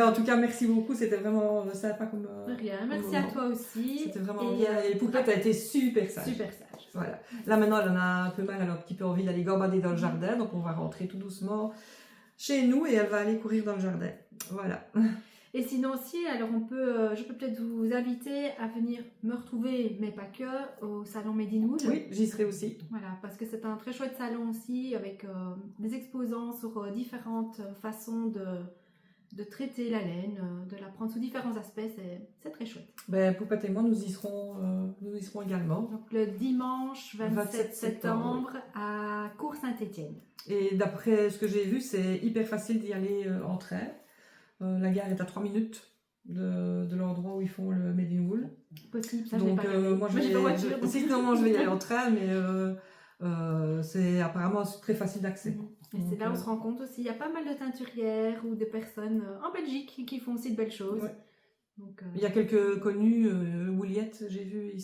En tout cas, merci beaucoup, c'était vraiment sympa comme... Rien, merci à toi aussi. C'était vraiment bien, et Poupette a été super sage. Super sage. Voilà. Là maintenant, elle en a un peu mal, elle a un petit peu envie d'aller gambader dans le jardin, donc on va rentrer tout doucement chez nous et elle va aller courir dans le jardin. Voilà. Et sinon aussi, alors je peux peut-être vous inviter à venir me retrouver, mais pas que, au salon Made in Wool. Oui, j'y serai aussi. Voilà, parce que c'est un très chouette salon aussi, avec des exposants sur différentes façons de traiter la laine, de la prendre sous différents aspects, c'est très chouette. Poupette et moi, nous y serons également. Donc le dimanche 27 septembre à Cours-Saint-Étienne. Et d'après ce que j'ai vu, c'est hyper facile d'y aller en train. La gare est à 3 minutes de l'endroit où ils font le Made in Wool. Possible, ça donc, moi je vais y aller en train, mais c'est apparemment très facile d'accès. Et c'est là où on se rend compte aussi, il y a pas mal de teinturières ou de personnes en Belgique qui font aussi de belles choses. Ouais. Donc, il y a quelques connus, Wouliette, j'ai vu, il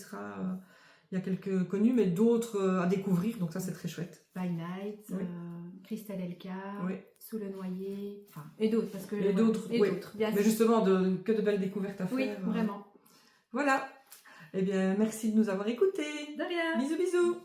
y a quelques connus, mais d'autres à découvrir, donc ça c'est très chouette. By Night, Christelle Elka, Oui. Sous le noyer, enfin, et d'autres, parce que... Et d'autres, oui. bien Mais sûr. justement, que de belles découvertes à faire. Oui, vraiment. Voilà. Eh bien, merci de nous avoir écoutés. De rien. Bisous, bisous.